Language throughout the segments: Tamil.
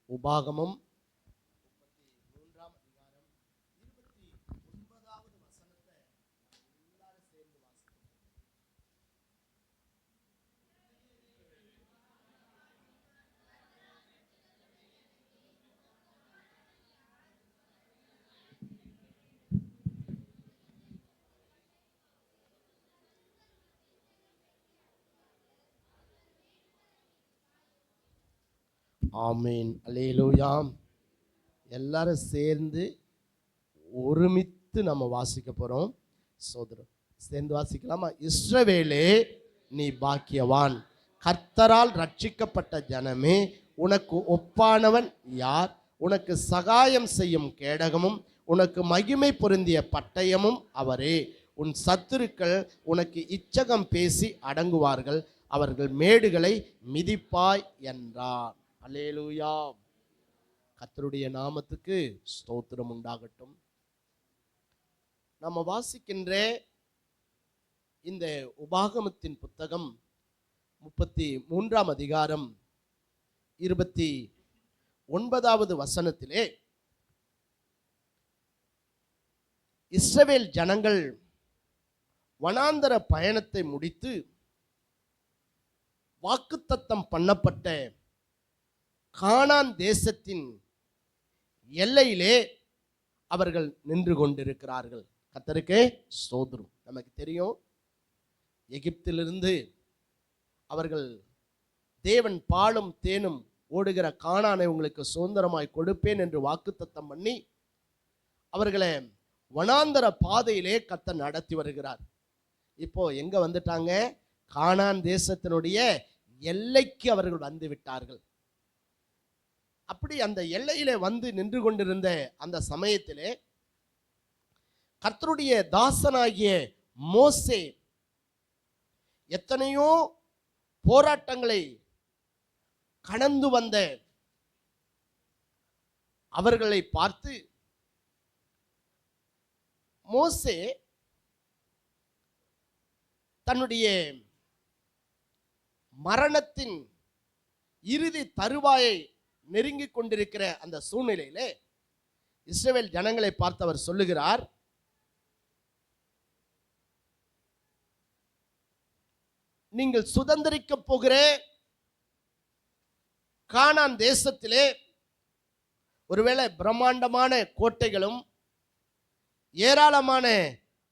உபாகமம் 33 29 வசனத்தை எல்லாரும் சேர்ந்து வாசிப்போம். ஆமீன், அல்லேலூயா. எல்லாரும் சேர்ந்து ஒருமித்து நம்ம வாசிக்க போறோம். சோதரம் சேர்ந்து வாசிக்கலாமா? இஸ்ரவேலே நீ பாக்கியவான், கர்த்தரால் ரட்சிக்கப்பட்ட ஜனமே, உனக்கு ஒப்பானவன் யார்? உனக்கு சகாயம் செய்யும் கேடகமும் உனக்கு மகிமை பொருந்திய பட்டயமும் அவரே. உன் சத்துருக்கள் உனக்கு இச்சகம் பேசி அடங்குவார்கள், அவர்கள் மேடுகளை மிதிப்பாய் என்றார். அல்லேலூயா. கர்த்தருடைய நாமத்துக்கு ஸ்தோத்திரம் உண்டாகட்டும். நம்ம வாசிக்கின்ற இந்த உபாகமத்தின் புத்தகம் 33 அதிகாரம் 29 வசனத்திலே இஸ்ரவேல் ஜனங்கள் வனாந்தர பயணத்தை முடித்து வாக்குத்தத்தம் பண்ணப்பட்ட கானான் தேசத்தின் எல்லையிலே அவர்கள் நின்று கொண்டிருக்கிறார்கள். கர்த்தருக்கே ஸ்தோத்திரம். நமக்கு தெரியும், எகிப்திலிருந்து அவர்கள் தேவன் பாலும் தேனும் ஓடுகிற கானானை உங்களுக்கு சுதந்திரமாய் கொடுப்பேன் என்று வாக்குத்தத்தம் பண்ணி அவர்களை வனாந்தர பாதையிலே கர்த்தர் நடத்தி வருகிறார். இப்போ எங்க வந்துட்டாங்க? கானான் தேசத்தினுடைய எல்லைக்கு அவர்கள் வந்து விட்டார்கள். அப்படி அந்த எல்லையிலே வந்து நின்று கொண்டிருந்த அந்த சமயத்திலே கர்த்தருடைய தாசனாகிய மோசே எத்தனையோ போராட்டங்களை கடந்து வந்த அவர்களை பார்த்து மோசே தன்னுடைய மரணத்தின் இறுதி தருவாயை நெருங்கி கொண்டிருக்கிற அந்த சூழ்நிலையிலே இஸ்ரவேல் ஜனங்களை பார்த்தவர் சொல்லுகிறார், நீங்கள் சுதந்திரிக்க போகிற கானான் தேசத்திலே ஒருவேளை பிரம்மாண்டமான கோட்டைகளும் ஏராளமான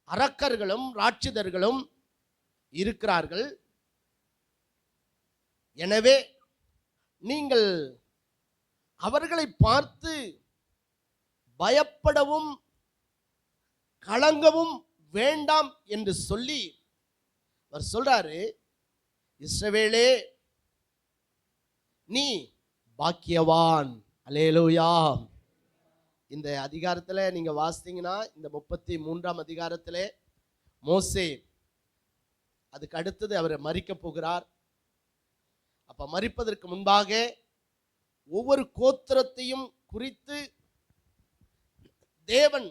அரக்கர்களும் ராட்சதர்களும் இருக்கிறார்கள். எனவே நீங்கள் அவர்களை பார்த்து பயப்படவும் கலங்கவும் வேண்டாம் என்று சொல்லி அவர் சொல்றாரு, இஸ்ரவேலே நீ பாக்கியவான். அல்லேலூயா. இந்த அதிகாரத்தில் நீங்க வாசித்தீங்கன்னா இந்த 33 அதிகாரத்திலே மோசே அதுக்கு அடுத்தது அவரை மரிக்க போகிறார். அப்ப மரிப்பதற்கு முன்பாக ஒவ்வொரு கோத்திரத்தையும் குறித்து தேவன்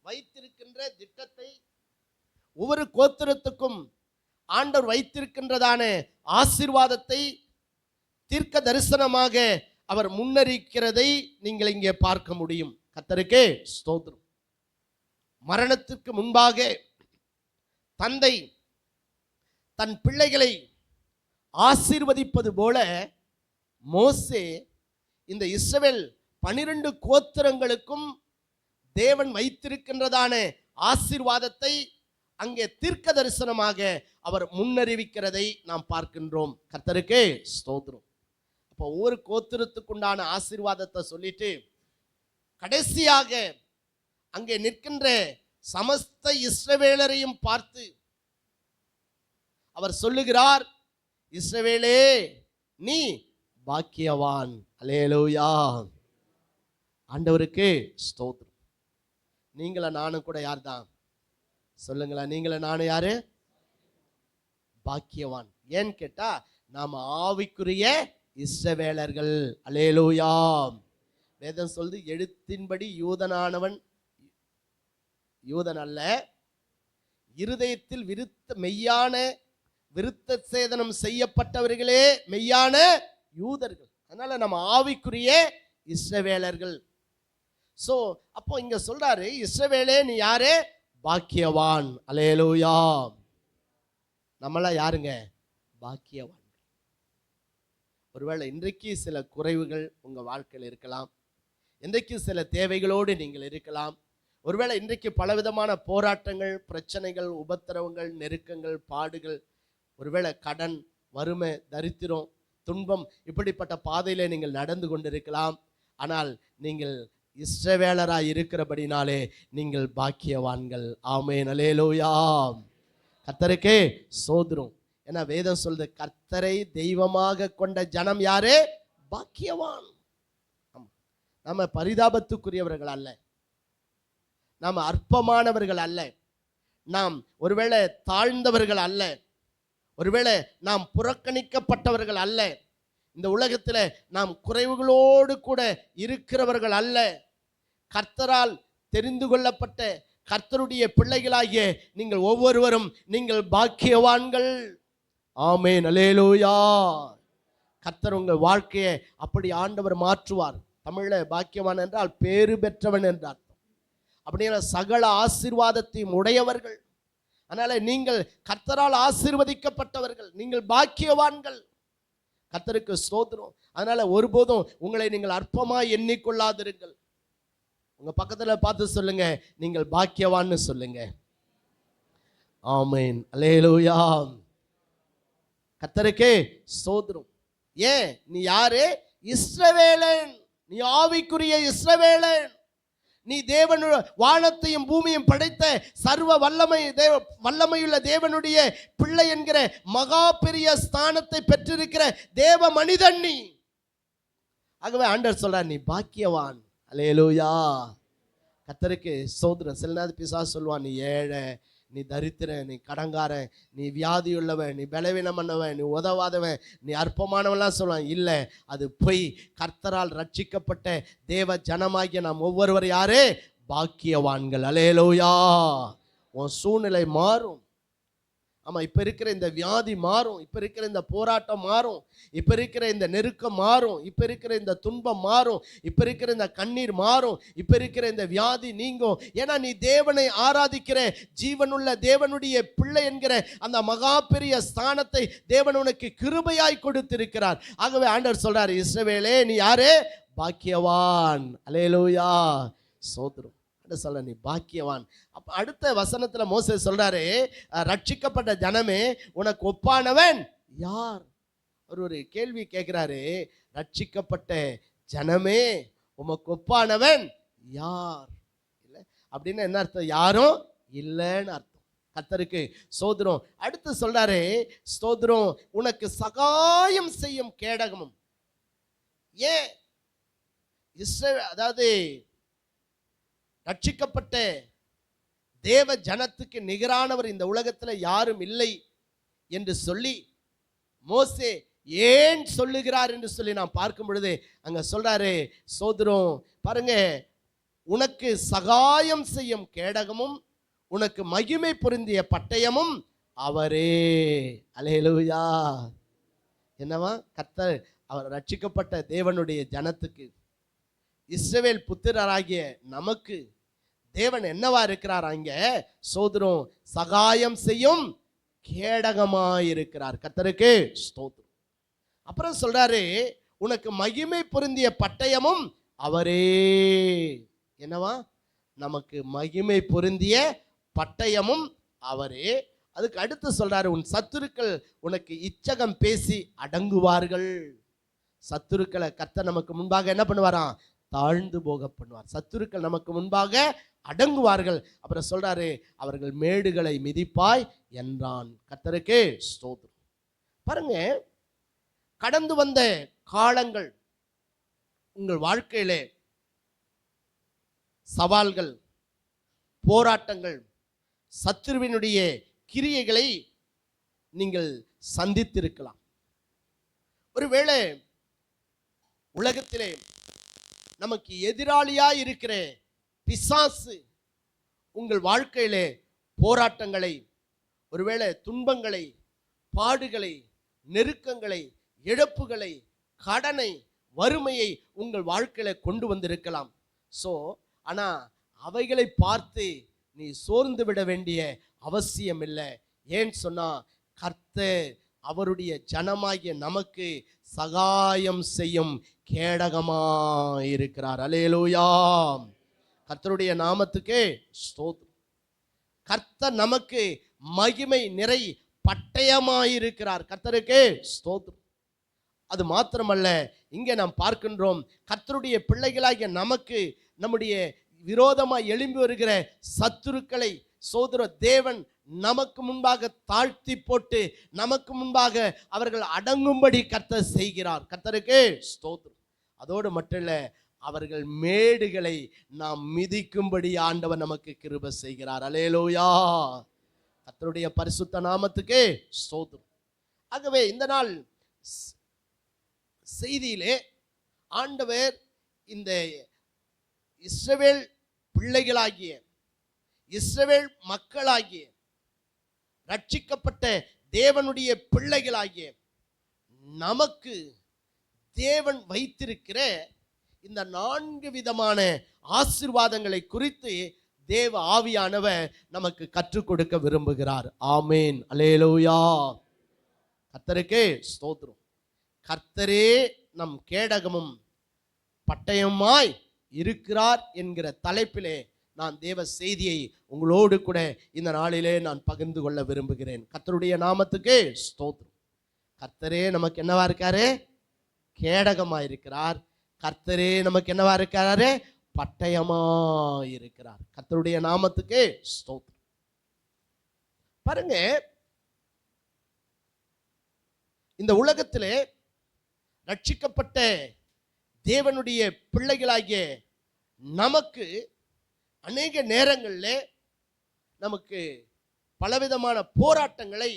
வைத்திருக்கின்ற திட்டத்தை, ஒவ்வொரு கோத்திரத்துக்கும் ஆண்டவர் வைத்திருக்கின்றதான ஆசீர்வாதத்தை தீர்க்க தரிசனமாக அவர் முன்னறிக்கிறதை நீங்கள் இங்கே பார்க்க முடியும். கர்த்தருக்கே ஸ்தோத்திரம். மரணத்திற்கு முன்பாக தந்தை தன் பிள்ளைகளை ஆசீர்வதிப்பது போல மோசே இந்த இஸ்ரவேல் 12 கோத்திரங்களுக்கும் தேவன் வைத்திருக்கின்றதான ஆசீர்வாதத்தை அங்கே தீர்க்க தரிசனமாக அவர் முன்னறிவிக்கிறதை நாம் பார்க்கின்றோம். கர்த்தருக்கே ஸ்தோத்திரம். அப்போ ஒவ்வொரு கோத்திரத்துக்குண்டான ஆசீர்வாதத்தை சொல்லிட்டு கடைசியாக அங்கே நிற்கின்ற சமஸ்த இஸ்ரவேலரையும் பார்த்து அவர் சொல்லுகிறார், இஸ்ரவேலே நீ பாக்கியவான். அல்லேலூயா. ஆண்டவருக்கு ஸ்தோத்திரம். நீங்கள நானும் கூட யார் தான் சொல்லுங்களா? நீங்கள நானும் யாரு? பாக்கியவான். ஏன்னு கேட்டா நாம் ஆவிக்குரிய இஸ்ரவேலர்கள். அல்லேலூயா. வேதம் சொல்லுது, எழுத்தின்படி யூதனானவன் யூதன் அல்ல, இருதயத்தில் விருத்த சேதனம் செய்யப்பட்டவர்களே மெய்யான யூதர்கள். அதனால நம்ம ஆவிக்குரிய இஸ்ரவேலர்கள். சோ அப்போ இங்க சொல்றாரு, இஸ்ரவேலே நீ யாரு? பாக்கியவான். அல்லேலூயா. நம்மள யாருங்க? பாக்கியவான். ஒருவேளை இன்றைக்கு சில குறைவுகள் உங்க வாழ்க்கையில் இருக்கலாம். இன்றைக்கு சில தேவைகளோடு நீங்கள் இருக்கலாம். ஒருவேளை இன்றைக்கு பலவிதமான போராட்டங்கள், பிரச்சனைகள், உபத்திரவங்கள், நெருக்கங்கள், பாடுகள், ஒருவேளை கடன், வறுமை, தரித்திரம், துன்பம், இப்படிப்பட்ட பாதையிலே நீங்கள் நடந்து கொண்டிருக்கலாம். ஆனால் நீங்கள் இஸ்ரவேலராய் இருக்கிறபடினாலே நீங்கள் பாக்கியவான்கள். ஆமென். அல்லேலூயா. கர்த்தருக்கே ஸ்தோத்திரம். ஏன்னா வேதம் சொல்லுது, கர்த்தரை தெய்வமாக கொண்ட ஜனம் யாரு? பாக்கியவான். நம்ம பரிதாபத்துக்குரியவர்கள் அல்ல, நாம் அற்பமானவர்கள் அல்ல, நாம் ஒருவேளை தாழ்ந்தவர்கள் அல்ல, ஒருவேளை நாம் புறக்கணிக்கப்பட்டவர்கள் அல்ல, இந்த உலகத்தில் நாம் குறைவுகளோடு கூட இருக்கிறவர்கள் அல்ல. கர்த்தரால் தெரிந்து கொள்ளப்பட்ட கர்த்தருடைய பிள்ளைகளாகிய நீங்கள் ஒவ்வொருவரும் நீங்கள் பாக்கியவான்கள். ஆமென். அல்லேலூயா. கர்த்தர் உங்கள் வாழ்க்கையை அப்படி ஆண்டவர் மாற்றுவார். தமிழ்ல பாக்கியவான் என்றால் பேறு பெற்றவன் என்றார். அப்படின்னா சகல ஆசீர்வாதத்தையும் உடையவர்கள். அதனால நீங்கள் கர்த்தரால் ஆசீர்வதிக்கப்பட்டவர்கள், நீங்கள் பாக்கியவான்கள். கர்த்தருக்கு ஸ்தோத்திரம். அதனால ஒருபோதும் உங்களை நீங்கள் அற்பமாய் எண்ணிக்கொள்ளாதிருங்கள். உங்க பக்கத்துல பார்த்து சொல்லுங்க, நீங்கள் பாக்கியவான்னு சொல்லுங்க. ஆமென். அல்லேலூயா. கர்த்தருக்கே ஸ்தோத்திரம். ஏன்? நீ யாரு? இஸ்ரவேலன். நீ ஆவிக்குரிய இஸ்ரவேலன். நீ தேவன், வானத்தையும் பூமியும் படைத்த சர்வ வல்லமையுள்ள தேவனுடைய பிள்ளை என்கிற மகா பெரிய ஸ்தானத்தை பெற்றிருக்கிற தேவ மனிதன் நீ. ஆகவே ஆண்டவர் சொல்றார், நீ பாக்கியவான். அல்லேலூயா. கர்த்தருக்கு ஸ்தோத்திரம். சில நேரம் பிசாசு சொல்லுவான், நீ ஏழை, நீ தரித்திரன், நீ கடங்காரன், நீ வியாதியுள்ளவன், நீ பலவீனம் பண்ணவன், நீ உதவாதவன், நீ அற்பமானவன்லாம் சொல்லுவான். இல்லை, அது பொய். கர்த்தரால் ரட்சிக்கப்பட்ட தேவ ஜனமாகிய நாம் ஒவ்வொருவர் யாரு? பாக்கியவான்கள். அல்லேலூயா. உன் சூழ்நிலை மாறும். ஆமா, இப்ப இருக்கிற இந்த வியாதி மாறும், இப்ப இருக்கிற இந்த போராட்டம் மாறும், இப்ப இருக்கிற இந்த நெருக்கம் மாறும், இப்ப இருக்கிற இந்த துன்பம் மாறும், இப்ப இருக்கிற இந்த கண்ணீர் மாறும், இப்ப இருக்கிற இந்த வியாதி நீங்கும். ஏன்னா நீ தேவனை ஆராதிக்கிற ஜீவனுள்ள தேவனுடைய பிள்ளை என்கிற அந்த மகா பெரிய ஸ்தானத்தை தேவன் உனக்கு கிருபையாய் கொடுத்திருக்கிறார். ஆகவே ஆண்டவர் சொல்றாரு, இஸ்ரவேலே நீ யாரு? பாக்கியவான். அல்லேலூயா. ஸ்தோத்திரம். சொல்ல, நீ பாக்கியவான். அப்ப அடுத்த வசனத்துல மோசே சொல்றாரு, ரட்சிக்கப்பட்ட ஜனமே உனக்கு ஒப்பானவன் யார்? ஒரு கேள்வி கேட்கிறாரு, ரட்சிக்கப்பட்ட ஜனமே உமக்கு ஒப்பானவன் யார்? இல்ல அப்படின்னு என்ன அர்த்தம்? யாரும் இல்லைன்னு அர்த்தம். கர்த்தருக்கு ஸ்தோத்திரம். அடுத்து சொல்றாரு, ஸ்தோத்திரம், உனக்கு சகாயம் செய்யும் கேடகமும். ஏன்? அதாவது ரட்சிக்கப்பட்ட தேவ ஜனத்துக்கு நிகரானவர் இந்த உலகத்தில் யாரும் இல்லை என்று சொல்லி மோசே ஏன் சொல்லுகிறார் என்று சொல்லி நாம் பார்க்கும் பொழுது அங்க சொல்றாரு, ஸ்தோத்திரம், பாருங்க, உனக்கு சகாயம் செய்யும் கேடகமும் உனக்கு மகிமை பொருந்திய பட்டயமும் அவரே. அல்லேலூயா. என்னவா? கர்த்தர் அவர் ரட்சிக்கப்பட்ட தேவனுடைய ஜனத்துக்கு, இஸ்ரவேல் புத்திரராகிய நமக்கு தேவன் என்னவா இருக்கிறார்? அங்க ஸ்தோத்திரம், சகாயம் செய்யும் கேடகமாயிருக்கிறார். கர்த்தருக்கு ஸ்தோத்திரம். அப்புறம் சொல்றாரு, உனக்கு மகிமை பொருந்திய பட்டயமும் அவரே. என்னவா? நமக்கு மகிமை பொருந்திய பட்டயமும் அவரே. அதுக்கு அடுத்து சொல்றாரு, உன் சத்துருக்கள் உனக்கு இச்சகம் பேசி அடங்குவார்கள். சத்துருக்களை கர்த்தர் நமக்கு முன்பாக என்ன பண்ணுவாராம்? தாழ்ந்து போக பண்ணுவார். சத்துருக்கள் நமக்கு முன்பாக அடங்குவார்கள். அப்புறம் சொல்றாரு, அவர்கள் மேடுகளை மிதிப்பாய் என்றான். கர்த்தருக்கே ஸ்தோத்திரம். பாருங்க, கடந்து வந்த காலங்கள் உங்கள் வாழ்க்கையிலே சவால்கள், போராட்டங்கள், சத்துருவினுடைய கிரியைகளை நீங்கள் சந்தித்திருக்கலாம். ஒருவேளை உலகத்திலே நமக்கு எதிராளியாய் இருக்கிற பிசாசு உங்கள் வாழ்க்கையிலே போராட்டங்களை, ஒருவேளை துன்பங்களை, பாடுகளை, நெருக்கங்களை, இழப்புகளை, கடனை, வறுமையை உங்கள் வாழ்க்கையில கொண்டு வந்திருக்கலாம். ஸோ ஆனா அவைகளை பார்த்து நீ சோர்ந்து விட வேண்டிய அவசியம் இல்லை. ஏன் சொன்னா கர்த்தர் அவருடைய ஜனமாகிய நமக்கு சகாயம் செய்யும் கேடகமாயிருக்கிறார். அல்லேலூயா. கர்த்தருடைய நாமத்துக்கே ஸ்தோத்திரம். கர்த்தர் நமக்கு மகிமை நிறை பட்டயமாயிருக்கிறார். கர்த்தருக்கே ஸ்தோத்திரம். அது மாத்திரமல்ல, இங்கே நாம் பார்க்கின்றோம் கர்த்தருடைய பிள்ளைகளாகிய நமக்கு நம்முடைய விரோதமாய் எழும்பி வருகிற சத்துருக்களை சோதர தேவன் நமக்கு முன்பாக தாழ்த்தி போட்டு நமக்கு முன்பாக அவர்கள் அடங்கும்படி கர்த்தர் செய்கிறார். கர்த்தருக்கே ஸ்தோத்திரம். அதோடு மட்டும் இல்லை, அவர்கள் மேடுகளை நாம் மிதிக்கும்படி ஆண்டவர் நமக்கு கிருபை செய்கிறார். அல்லேலூயா. கர்த்தருடைய பரிசுத்த நாமத்துக்கே ஸ்தோத்திரம். ஆகவே இந்த நாள் செய்தியிலே ஆண்டவர் இந்த இஸ்ரவேல் பிள்ளைகளாகிய இஸ்ரவேல் மக்களாகிய ரட்சிக்கப்பட்ட தேவனுடைய பிள்ளைகளாகிய நமக்கு தேவன் வைத்திருக்கிற இந்த 4 விதமான ஆசீர்வாதங்களை குறித்து தேவ ஆவியானவர் நமக்கு கற்றுக் கொடுக்க விரும்புகிறார். ஆமேன். அல்லேலூயா. கர்த்தருக்கே ஸ்தோத்திரம். கர்த்தரே நம் கேடகமும் பட்டயமாய் இருக்கிறார் என்கிற தலைப்பிலே நான் தேவ செய்தியை உங்களோடு கூட இந்த நாளிலே நான் பகிர்ந்து கொள்ள விரும்புகிறேன். கர்த்தருடைய நாமத்துக்கு ஸ்தோத்திரம். கர்த்தரே நமக்கு என்னவா இருக்காரு? கேடகமா இருக்கிறார். கர்த்தரே நமக்கு என்னவா இருக்காரு? பட்டயமா இருக்கிறார். கர்த்தருடைய நாமத்துக்கு ஸ்தோத்திரம். பாருங்க, இந்த உலகத்திலே ரட்சிக்கப்பட்ட தேவனுடைய பிள்ளைகளாகிய நமக்கு அநேக நேரங்களில் நமக்கு பலவிதமான போராட்டங்களை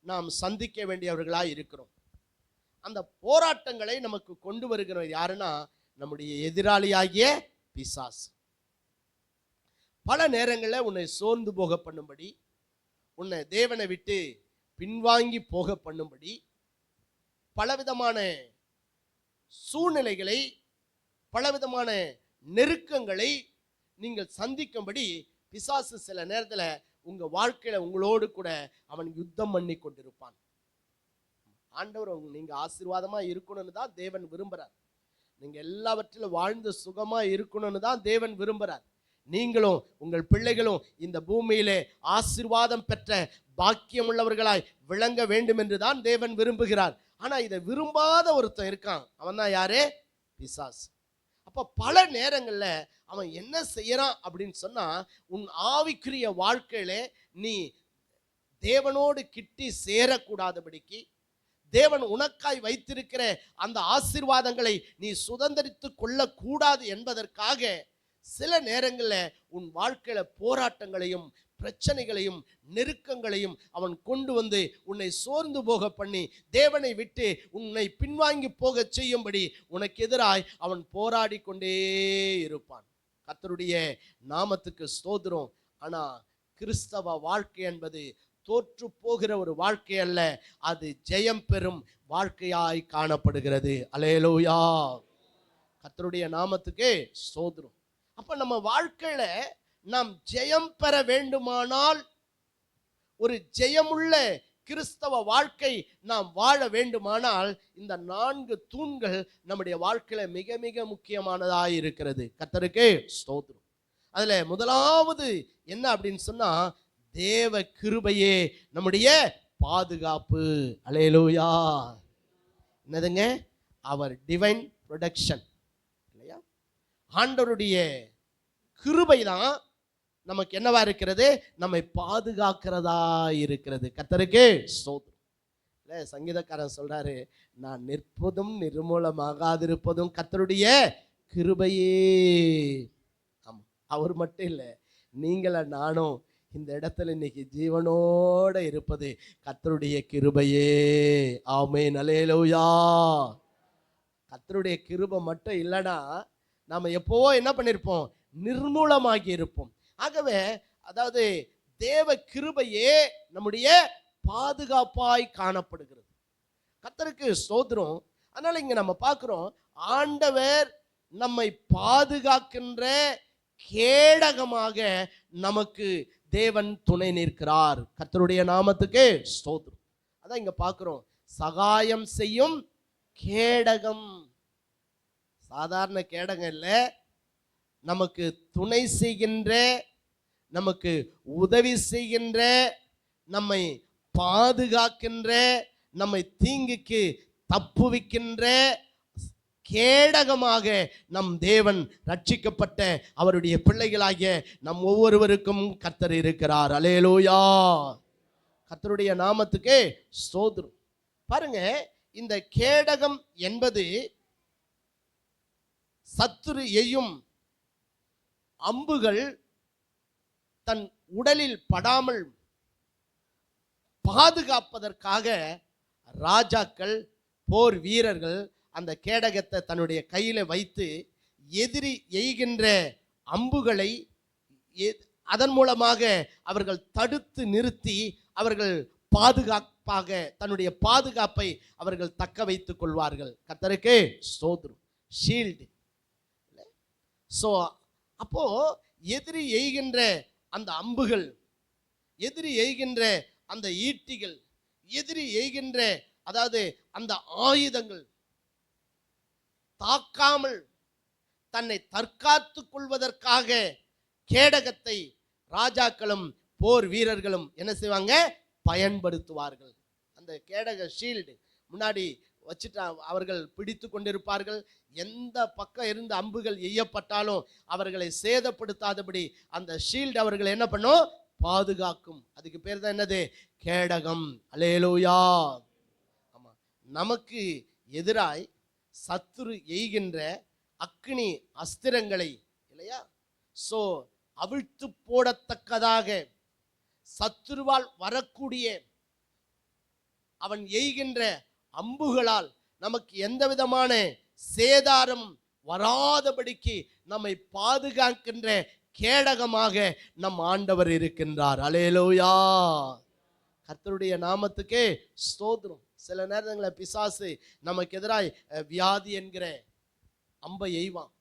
நாம் சந்திக்க வேண்டியவர்களாக இருக்கிறோம். அந்த போராட்டங்களை நமக்கு கொண்டு வருகிறவர் யாருன்னா நம்முடைய எதிராளியாகிய பிசாசு. பல நேரங்களில் உன்னை சோர்ந்து போக பண்ணும்படி, உன்னை தேவனை விட்டு பின்வாங்கி போக பண்ணும்படி பலவிதமான சூழ்நிலைகளை, பலவிதமான நெருக்கங்களை நீங்கள் சந்திக்கும்படி பிசாசு சில நேரத்தில் உங்க வாழ்க்கையில உங்களோடு கூட அவன் யுத்தம் பண்ணி கொண்டிருப்பான். ஆண்டவர் நீங்க ஆசீர்வாதமா இருக்கணும்னு தான் தேவன் விரும்புறார். நீங்க எல்லாவற்றிலும் வாழ்ந்து சுகமா இருக்கணும்னு தான் தேவன் விரும்புறார். நீங்களும் உங்கள் பிள்ளைகளும் இந்த பூமியிலே ஆசீர்வாதம் பெற்ற பாக்கியம் உள்ளவர்களாய் விளங்க வேண்டும் என்று தான் தேவன் விரும்புகிறார். ஆனா இதை விரும்பாத ஒருத்தன் இருக்கான். அவன் தான் யாரு? பிசாசு. அப்ப பல நேரங்கள்ல அவன் என்ன செய்யறான் அப்படின்னு சொன்னா, உன் ஆவிக்குரிய வாழ்க்கையில நீ தேவனோடு கிட்டி சேரக்கூடாதபடிக்கு, தேவன் உனக்காய் வைத்திருக்கிற அந்த ஆசீர்வாதங்களை நீ சுதந்திரித்து கொள்ளக்கூடாது என்பதற்காக சில நேரங்களில் உன் வாழ்க்கையில போராட்டங்களையும் பிரச்சனைகளையும் நெருக்கங்களையும் அவன் கொண்டு வந்து உன்னை சோர்ந்து போக பண்ணி தேவனை விட்டு உன்னை பின்வாங்கி போக செய்யும்படி உனக்கு எதிராய் அவன் போராடி கொண்டே இருப்பான். கர்த்தருடைய நாமத்துக்கு ஸ்தோத்திரம். ஆனா கிறிஸ்தவ வாழ்க்கை என்பது தோற்று போகிற ஒரு வாழ்க்கை அல்ல, அது ஜெயம் பெறும் வாழ்க்கையாய் காணப்படுகிறது. அல்லேலூயா. கர்த்தருடைய நாமத்துக்கு ஸ்தோத்திரம். அப்ப நம்ம வாழ்க்கையில நாம் ஜெயம் பெற வேண்டுமானால், ஒரு ஜெயமுள்ள கிறிஸ்தவ வாழ்க்கை நாம் வாழ வேண்டுமானால், இந்த 4 தூண்கள் நம்முடைய வாழ்க்கையில மிக மிக முக்கியமானதாக இருக்கிறது. கர்த்தருக்கே ஸ்தோத்திரம். அதுல முதலாவது என்ன அப்படின்னு சொன்னா, தேவ கிருபையே நம்முடைய பாதுகாப்பு. அல்லேலூயா. என்னதுங்க? அவர் டிவைன் ப்ரொடெக்ஷன். இல்லையா? ஆண்டவருடைய கிருபை தான் நமக்கு என்னவா இருக்கிறது? நம்மை பாதுகாக்கிறதா இருக்கிறது. கர்த்தருக்கே ஸ்தோத்திரம். இல்லை, சங்கீதக்காரன் சொல்றாரு, நான் நிற்பதும் நிர்மூலமாகாதிருப்பதும் கர்த்தருடைய கிருபையே. ஆமா, அவர் மட்டும் இல்லை, நீங்கள நானும் இந்த இடத்துல இன்னைக்கு ஜீவனோட இருப்பது கர்த்தருடைய கிருபையே. ஆமென். அல்லேலூயா. கர்த்தருடைய கிருபை மட்டும் இல்லைன்னா நாம எப்போ என்ன பண்ணிருப்போம்? நிர்மூலமாகி இருப்போம். ஆகவே அதாவது தேவ கிருபையே நம்முடைய பாதுகாப்பாய் காணப்படுகிறது. கர்த்தருக்கு ஸ்தோத்திரம். அதனால இங்க நம்ம பார்க்கிறோம், ஆண்டவர் நம்மை பாதுகாக்கின்ற கேடகமாக நமக்கு தேவன் துணை நிற்கிறார். கர்த்தருடைய நாமத்துக்கு ஸ்தோத்திரம். அதான் இங்க பார்க்கிறோம், சகாயம் செய்யும் கேடகம். சாதாரண கேடகம் இல்ல, நமக்கு துணை செய்கின்ற, நமக்கு உதவி செய்கின்ற, நம்மை பாதுகாக்கின்ற, நம்மை தீங்குக்கு தப்புவிக்கின்ற கேடகமாக நம் தேவன் ரட்சிக்கப்பட்ட அவருடைய பிள்ளைகளாகிய நம் ஒவ்வொருவருக்கும் கர்த்தர் இருக்கிறார். அல்லேலூயா. கர்த்தருடைய நாமத்துக்கு ஸ்தோத்திரம். பாருங்க, இந்த கேடகம் என்பது சத்துரு எய்யும் அம்புகள் தன் உடலில் படாமல் பாதுகாப்பதற்காக ராஜாக்கள், போர் வீரர்கள் அந்த கேடகத்தை தன்னுடைய கையில வைத்து எதிரி எய்கின்ற அம்புகளை அதன் மூலமாக அவர்கள் தடுத்து நிறுத்தி அவர்கள் பாதுகாப்பாக தன்னுடைய பாதுகாப்பை அவர்கள் தக்க வைத்துக் கொள்வார்கள். கர்த்தருக்கு ஸ்தோத்திரம். ஷீல்டு. ஸோ அப்போ எதிரி எய்கின்ற அந்த அம்புகள், எதிரி எய்கின்ற அந்த ஈட்டிகள், எதிரி எய்கின்ற அதாவது அந்த ஆயுதங்கள் தாக்காமல் தன்னை தற்காத்துக் கொள்வதற்காக கேடகத்தை ராஜாக்களும் போர் வீரர்களும் என்ன செய்வாங்க? பயன்படுத்துவார்கள். அந்த கேடக ஷீல்டு முன்னாடி வச்சுட்டு அவர்கள் பிடித்து கொண்டிருப்பார்கள். எந்த பக்கம் இருந்து அம்புகள் எய்யப்பட்டாலும் அவர்களை சேதப்படுத்தாதபடி அந்த ஷீல்டு அவர்கள் என்ன பண்ணும்? பாதுகாக்கும். அதுக்கு பேர் தான் என்னது? கேடகம். அல்லேலூயா. ஆமா, நமக்கு எதிராய் சத்துரு எய்கின்ற அக்கினி அஸ்திரங்களை இல்லையா, சோ அவிழ்த்து போடத்தக்கதாக சத்துருவால் வரக்கூடிய அவன் எய்கின்ற அம்புகளால் நமக்கு எந்த விதமான சேதாரம் வராதபடிக்கு நம்மை பாதுகாக்கின்ற கேடகமாக நம் ஆண்டவர் இருக்கின்றார். அல்லேலூயா. கர்த்தருடைய நாமத்துக்கே ஸ்தோத்திரம். சில நேரங்களில் பிசாசு நமக்கு எதிராய் வியாதி என்கிற அம்பை எய்வான்,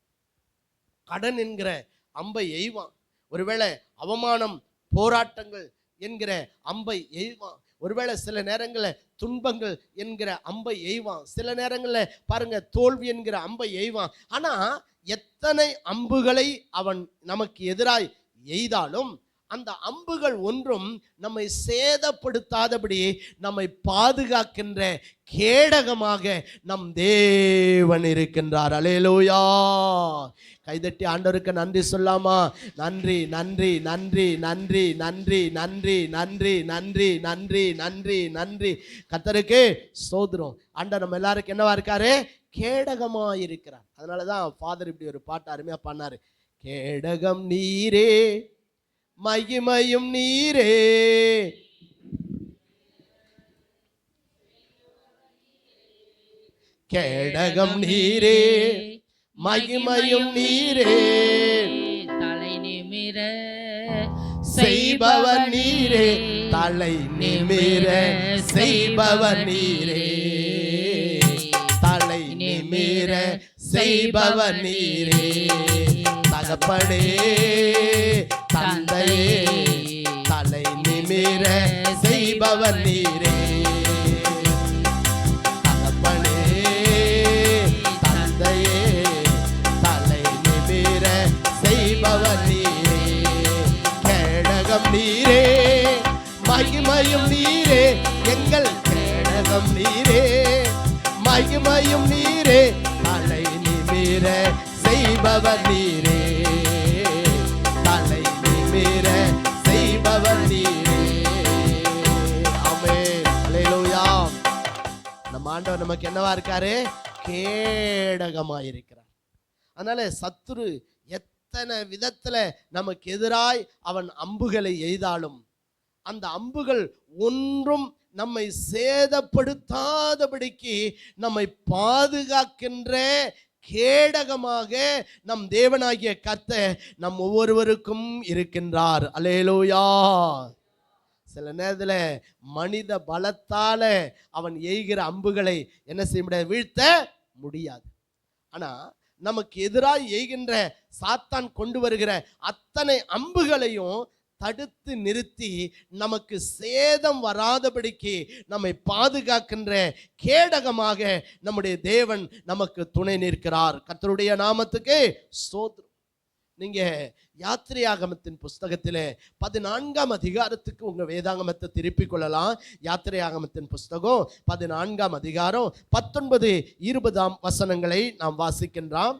கடன் என்கிற அம்பை எய்வான், ஒருவேளை அவமானம் போராட்டங்கள் என்கிற அம்பை எய்வான், ஒருவேளை சில நேரங்களில் துன்பங்கள் என்கிற அம்பை எய்வான், சில நேரங்களில் பாருங்க தோல்வி என்கிற அம்பை எய்வான். ஆனா எத்தனை அம்புகளை அவன் நமக்கு எதிராய் எய்தாலும் அந்த அம்புகள் ஒன்றும் நம்மை சேதப்படுத்தாதபடி நம்மை பாதுகாக்கின்ற கேடகமாக நம் தேவன் இருக்கின்றார். அல்லேலூயா. கைதட்டி ஆண்டவருக்கு நன்றி சொல்லாமா? நன்றி நன்றி நன்றி நன்றி நன்றி நன்றி நன்றி நன்றி நன்றி நன்றி நன்றி. கர்த்தருக்கு ஸ்தோத்திரம். ஆண்டவர் நம்ம எல்லாருக்கும் என்னவா இருக்காரு? கேடகமா இருக்கிறார். அதனாலதான் ஃபாதர் இப்படி ஒரு பாட்டு அருமையா பண்ணாரு. கேடகம் நீரே, மகிமையும் நீரே, கேடகம் நீரே, மகிமையும் நீரே, தலை நிமிர செய்பவர் நீரே, தலை நிமிர செய்பவர் நீரே, தலை நிமிர செய்பவர் நீரே, தகப்பனே தந்தையே, தலை நிமிர செய்பவர் நீரே, தகப்பனே தந்தையே, தலை நிமிர செய்பவர் நீரே, கேடகம் நீரே, மகிமையும் நீரே, எங்கள் கேடகம் நீரே, மகிமையும் நீரே, தலை நிமிர செய்பவர் நீரே, தலை நிமிர செய்பவர் நீரே. ஆமென். அல்லேலூயா. நம்ம ஆண்டவர் நமக்கு என்னவா இருக்காரு? கேடகமா இருக்கிறார். அதனால சத்துரு எத்தனை விதத்துல நமக்கு எதிராய் அவன் அம்புகளை எய்தாலும் அந்த அம்புகள் ஒன்றும் நம்மை சேதப்படுத்தாதபடிக்கு நம்மை பாதுகாக்கின்ற கேடகமாக நம் தேவனாகிய கர்த்தர் நம் ஒவ்வொருவருக்கும் இருக்கின்றார். அல்லேலூயா. சில நேரத்தில் மனித பலத்தால அவன் எய்கிற அம்புகளை என்ன செய்ய முடியாது, வீழ்த்த முடியாது. ஆனா நமக்கு எதிராக எய்கின்ற சாத்தான் கொண்டு வருகிற அத்தனை அம்புகளையும் தடுத்து நிறுத்தி நமக்கு சேதம் வராதபடிக்கு நம்மை பாதுகாக்கின்ற கேடகமாக நம்முடைய தேவன் நமக்கு துணை நிற்கிறார். கர்த்தருடைய நாமத்துக்கு ஸ்தோத்திரம். நீங்க யாத்திரையாகமத்தின் புஸ்தகத்திலே 14ஆம் அதிகாரத்துக்கு உங்க வேதாகமத்தை திருப்பிக் கொள்ளலாம். யாத்திரையாகமத்தின் புஸ்தகம் 14ஆம் அதிகாரம் 19, 20 வசனங்களை நாம் வாசிக்கின்றோம்.